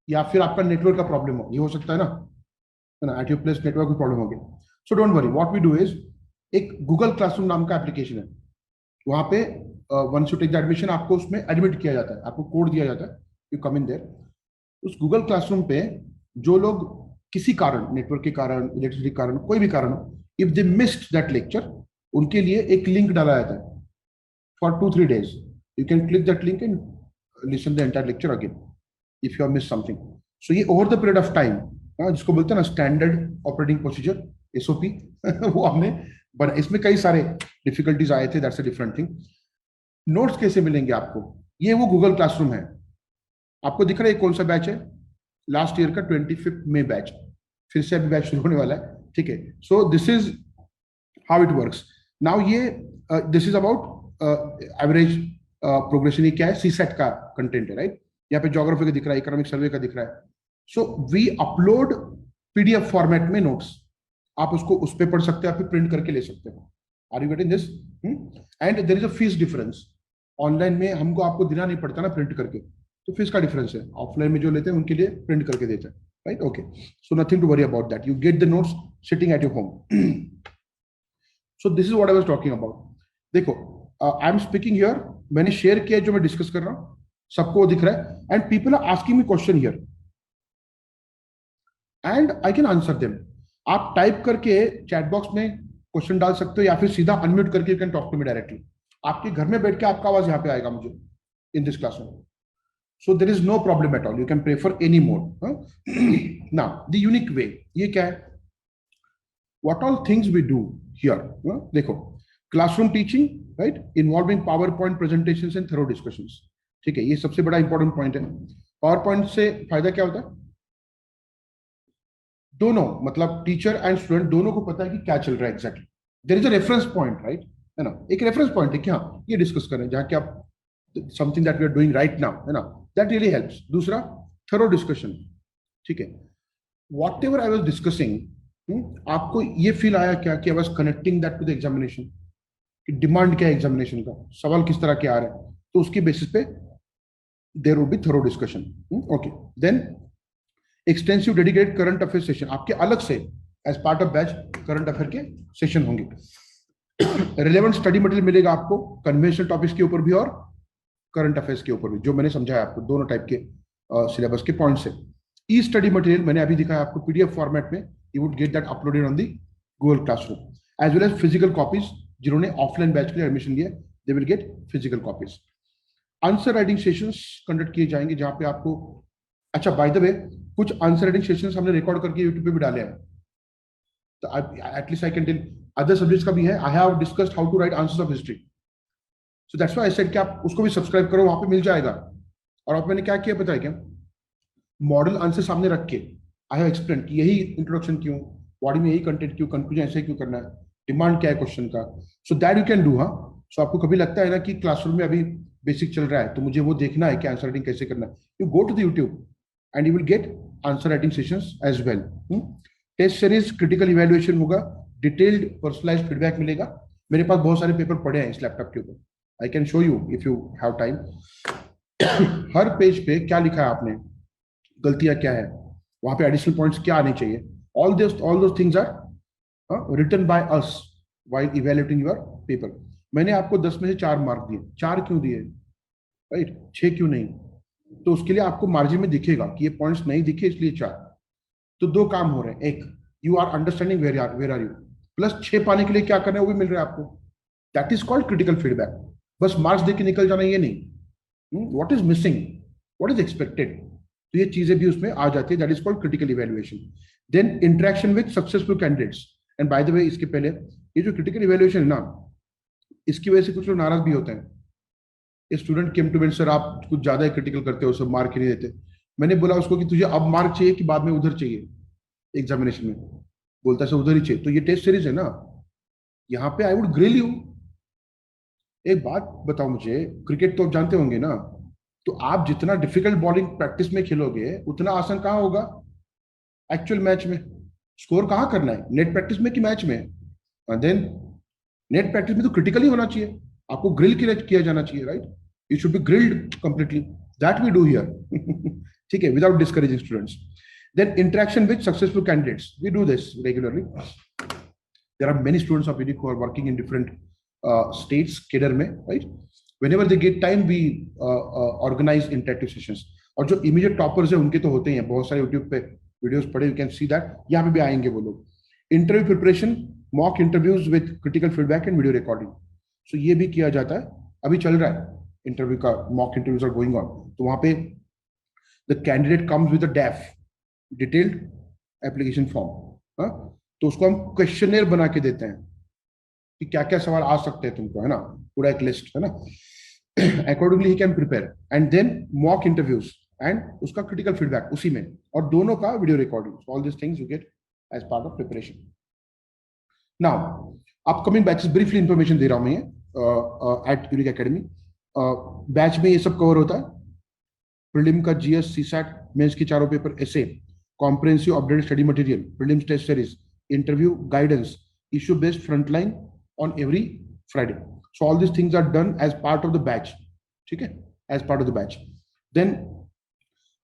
या फिर आपका नेटवर्क का प्रॉब्लम हो, ये हो सकता है ना, एट योर प्लेस नेटवर्क का प्रॉब्लम हो गया। So don't worry, what we do is, एक गूगल क्लासरूम नाम का एप्लीकेशन है, वहां पे once you take the admission आपको उसमें एडमिट किया जाता है, आपको कोड दिया जाता है, यू कम इन देयर। उस गूगल क्लासरूम पे जो लोग किसी कारण, नेटवर्क के कारण, इलेक्ट्रिसिटी के कारण, कोई भी कारण हो, if they missed that lecture, उनके लिए एक लिंक डाला जाता है for 2-3 days। You can click that link and listen the entire lecture again if you have miss something. So ये over the period of time, जिसको बोलते हैं ना स्टैंडर्ड ऑपरेटिंग प्रोसीजर, एसओपी, वो हमने बना। इसमें कई सारे डिफिकल्टीज आए थे, that's a different thing. Notes कैसे मिलेंगे आपको, ये वो गूगल क्लासरूम है, आपको दिख रहा है कौन सा बैच है, लास्ट ईयर का 25 मई बैच, फिर से अभी बैच शुरू होने वाला है, ठीक है। So this is how it works now. ये this is about average progression, ये क्या है, सीसेट का कंटेंट है, राइट। यहाँ पे ज्योग्राफी का दिख रहा है, इकोनॉमिक सर्वे का दिख रहा है। So we upload PDF format में नोट्स, आप उसको उस पे पढ़ सकते हैं, आप फिर प्रिंट करके ले सकते हो। Are you getting this? And there is a fees difference. Online में हमको आपको देना नहीं पड़ता ना प्रिंट करके, तो फीस का डिफरेंस है। ऑफलाइन में जो लेते हैं उनके लिए प्रिंट करके देते हैं, right. Okay, so nothing to worry about that, you get the notes sitting at your home. So this is what I was talking about. देखो आई एम स्पीकिंग हियर, मैंने शेयर किया जो मैं डिस्कस कर रहा हूं, सबको दिख रहा है, and people are asking me question here and I can answer them. आप टाइप करके चैट बॉक्स में क्वेश्चन डाल सकते हो, या फिर सीधा अनम्यूट करके you can talk to me directly. आपके घर में बैठ के आपका आवाज यहाँ पे आएगा मुझे in this classroom. So there is no problem at all, you can prefer any mode. Now the unique way, ये क्या है, what all things we do here. देखो classroom teaching, right, involving power point presentations and thorough discussions, ठीक है, ये सबसे बड़ा important point है। पावर पॉइंट से फायदा क्या होता है, दोनों मतलब टीचर एंड स्टूडेंट दोनों को पता है कि क्या चल रहा है exactly, there is a reference point, right, है ना, एक रेफरेंस पॉइंट है कि हाँ ये डिस्कस करें, जहाँ कि आप something that we are doing right now, है ना, दैट रियली हेल्प्स। दूसरा थरो डिस्कशन, ठीक है, whatever I was discussing, आपको ये फील आया क्या कि I was connecting that to the examination, कि डिमांड क्या है एग्जामिनेशन का, सवाल किस तरह के आ रहे हैं, तो उसके बेसिस पे there would be thorough discussion. Okay, then extensive dedicated current affair session, आपके अलग से as part of batch current affair के सेशन होंगे। रिलेवेंट स्टडी मटेरियल मिलेगा आपको कन्वेंशनल टॉपिक्स के ऊपर भी और करंट अफेयर्स के ऊपर भी, जो मैंने समझाया आपको दोनों टाइप के सिलेबस के पॉइंट से। ई स्टडी मटेरियल मैंने अभी दिखाया आपको पीडीएफ फॉर्मेट में, you would get that uploaded on the Google classroom as well as physical copies. जिन्होंने ऑफलाइन बैच के लिए एडमिशन लिया they will get physical copies. Answer writing sessions conduct किए जाएंगे, जहां पे आपको, अच्छा बाय द वे, कुछ आंसर राइटिंग सेशंस हमने रिकॉर्ड करके यूट्यूब पे भी डाले हैं, तो at least I can tell other subjects का भी है। I have discussed how to write answers of history, so that's why I said कि आप उसको भी सब्सक्राइब करो, वहां पे मिल जाएगा। और अब मैंने क्या किया पता है क्या, मॉडल आंसर सामने रख के आई हैव एक्सप्लेन कि यही इंट्रोडक्शन क्यों, बॉडी में यही कंटेंट क्यों, कंक्लूजन ऐसे क्यों करना है, डिमांड क्या है क्वेश्चन का, so that you can do. हाँ, सो आपको कभी लगता है ना कि क्लासरूम में अभी बेसिक चल रहा है तो मुझे वो देखना है कि आंसर राइटिंग कैसे करना है, you go to the YouTube and you will get answer writing sessions as well. Test series critical evaluation होगा, डिटेल्ड पर्सनलाइज्ड फीडबैक मिलेगा। मेरे पास बहुत सारे पेपर पड़े हैं इस लैपटॉप के ऊपर, I can show you if you have time. Her page पे क्या लिखा है आपने, गलतियां क्या है, वहां पे एडिशनल पॉइंट्स क्या आने चाहिए, all those things are written by us while evaluating your paper. मैंने आपको 10 में से 4 मार्क दिए, 4 क्यों दिए, राइट, 6 क्यों नहीं? तो उसके लिए आपको मार्जिन में दिखेगा कि ये पॉइंट्स नहीं दिखे इसलिए 4। तो 2 काम हो रहे हैं, एक you are understanding where are you, plus 6 पाने के लिए क्या करना है वो भी मिल रहा है आपको। That is called critical feedback. बस मार्क्स देके निकल जाना ये नहीं, what is missing, what is expected, तो ये चीजें भी उसमें आ जाती है। That is called critical evaluation. Then interaction with successful candidates. And by the way, इसके पहले ये जो क्रिटिकल इवैल्यूएशन है ना, इसकी वजह से कुछ लोग नाराज भी होते हैं। Student came to me, sir आप कुछ ज्यादा ही क्रिटिकल करते हो, सब मार्क ही नहीं देते। मैंने बोला उसको कि तुझे अब मार्क चाहिए कि बाद में उधर चाहिए एग्जामिनेशन में? बोलता है सर उधर ही चाहिए। तो ये टेस्ट सीरीज है ना, यहाँ पे आई वुड ग्रिल यू। एक बात बताओ मुझे, क्रिकेट तो आप जानते होंगे ना, तो आप जितना डिफिकल्ट बॉलिंग प्रैक्टिस में खेलोगे उतना आसान कहाँ होगा एक्चुअल मैच में? स्कोर कहाँ करना है, नेट प्रैक्टिस में कि मैच में? देन नेट प्रैक्टिस में तो क्रिटिकल ही होना चाहिए, आपको ग्रिल किया जाना चाहिए, right? You should be grilled completely, that we do here. ठीक है, without discouraging students. Then interaction with successful candidates, we do this regularly. There are many students of Unique who are working in different states cadre में, right? Whenever they get time, we organize interactive sessions. और जो immediate toppers है उनके तो होते ही हैं, बहुत सारे YouTube पे वीडियोस पड़े, you can see that। यहाँ पे भी आएंगे वो लोग। Interview preparation, mock interviews with critical feedback and video recording, so ये भी किया जाता है, अभी चल रहा है इंटरव्यू का, mock interviews are going on. तो वहां पे the candidate comes with a DAF, detailed application form, तो उसको हम क्वेश्चनर बना के देते हैं कि क्या क्या सवाल आ सकते हैं तुमको, है ना, पूरा एक लिस्ट है ना। अकॉर्डिंगली ही can prepare and then mock interviews and उसका क्रिटिकल फीडबैक उसी में, और दोनों का video recording, all this things you get as part of preparation. Now upcoming batches, briefly information दे रहा हूं मैं एट यूनिक एकेडमी। बैच में ये सब कवर होता है, प्रीलिम का जीएस, सीसैट, मेंस के चारों paper, essay, comprehensive updated study material, prelims test series, interview guidance, issue based frontline on every Friday. So all these things are done as part of the batch. ठीक है, as part of the batch. Then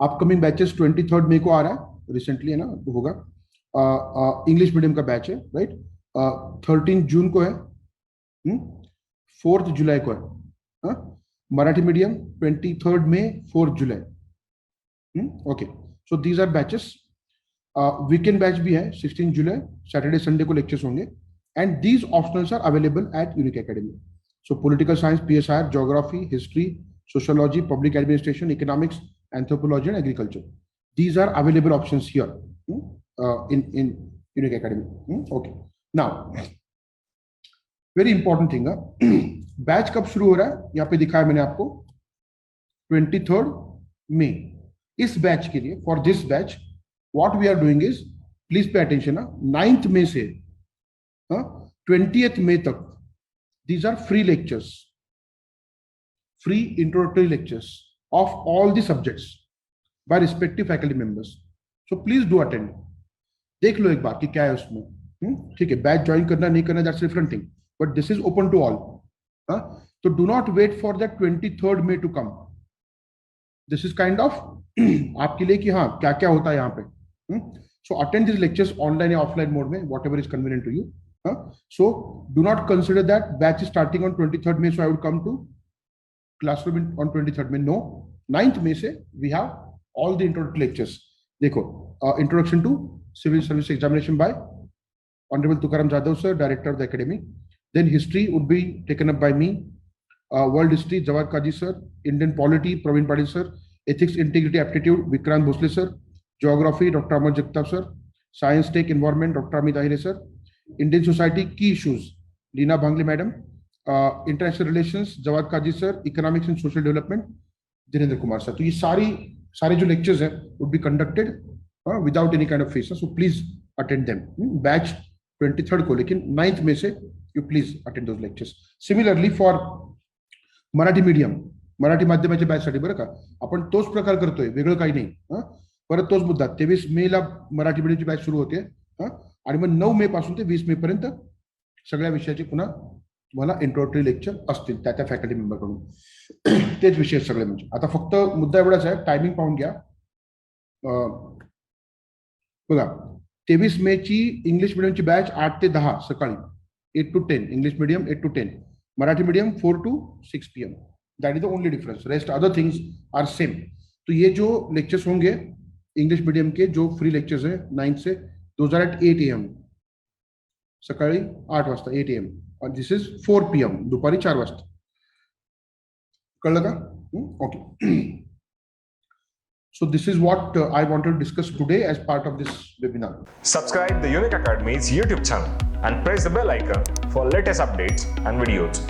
upcoming batches 23rd मई को आ रहा है, recently है ना, होगा। English medium का batch है, राइट? 13 जून को है, 4 जुलाई को है। मराठी मीडियम 23rd मई, 4 जुलाई। Okay, so these are batches. Weekend batch भी है, 16 जुलाई, सैटरडे संडे को लेक्चर्स होंगे। And these optionals are available at Unique Academy. So political science, PSR, geography, history, sociology, public administration, economics, anthropology and agriculture, these are available options here in Unique Academy. Okay, now very important thing, batch कब शुरू हो रहा है यहाँ पे दिखाया मैंने आपको, 23rd मई। इस बैच के लिए, for this batch, what we are doing is, please pay attention, 9th May से 20th May तक, these are free lectures, free introductory lectures of all the subjects by respective faculty members. So please do attend, देख लो एक बार कि क्या है उसमें। ठीक है, बैच ज्वाइन करना नहीं करना, that's different thing, but this is open to all. So do not wait for that 23rd May to come. This is kind of आपके लिए कि हाँ क्या क्या होता है यहाँ पे। So attend these lectures online or offline mode में, whatever is convenient to you. So do not consider that batch is starting on 23rd May, so I would come to classroom on 23rd May. No, 9th May से we have all the introductory lectures. देखो, introduction to civil service examination by Honorable Tukaram Jadhav sir, director of the academy. Then history would be taken up by me. World history, Jawad Kaji sir. Indian polity, Praveen Patil sir. Ethics, integrity, aptitude, Vikrant Bhosle sir. Geography, Dr. Amar Jagtap sir. Science, Tech, Environment, Dr. Amit Ahire sir. Indian society, key issues, Leena Bhangle madam. International relations, Jawad Kaji sir. Economics and social development, Dhirendra Kumar sir. तो ये सारे जो lectures हैं would be conducted without any kind of fees, so please attend them. Batch 23rd को, लेकिन 9th में से you please attend those lectures. Similarly for Marathi medium, Marathi माध्यमाच्या बॅचसाठी बरं का, आपण तोच प्रकार करतोय, वेगळं काही नाही. परत तोच मुद्दा, 23 मे ला मराठी मीडियमची बॅच सुरू होते, आणि मग 9 मे पासून ते 20 मे पर्यंत सगळ्या विषयाचे पुन्हा तुम्हाला इंट्रोडक्टरी लेक्चर असतील त्या फॅकल्टी मेंबरकडून. तेच विषय सगळे. म्हणजे आता फक्त मुद्दा एवढाच आहे, टायमिंग पाहून घ्या. बघा, 23 मे ची इंग्लिश मिडियमची बॅच 8 ते 10 सकाळी, 8 to 10 English medium, 8 to 10 Marathi medium, 4 to 6 PM. That is the only difference, rest other things are same. तो ये जो लेक्चर्स होंगे इंग्लिश मीडियम के, जो फ्री लेक्चर्स हैं 9 से, दोज आर एट 8 AM सकाळी 8 वाजता 8 AM, और दिस इज 4 PM दुपारी 4 वाजता. कळलं का? Okay. So this is what I wanted to discuss today as part of this webinar. Subscribe the Unique Academy's YouTube channel and press the bell icon for latest updates and videos.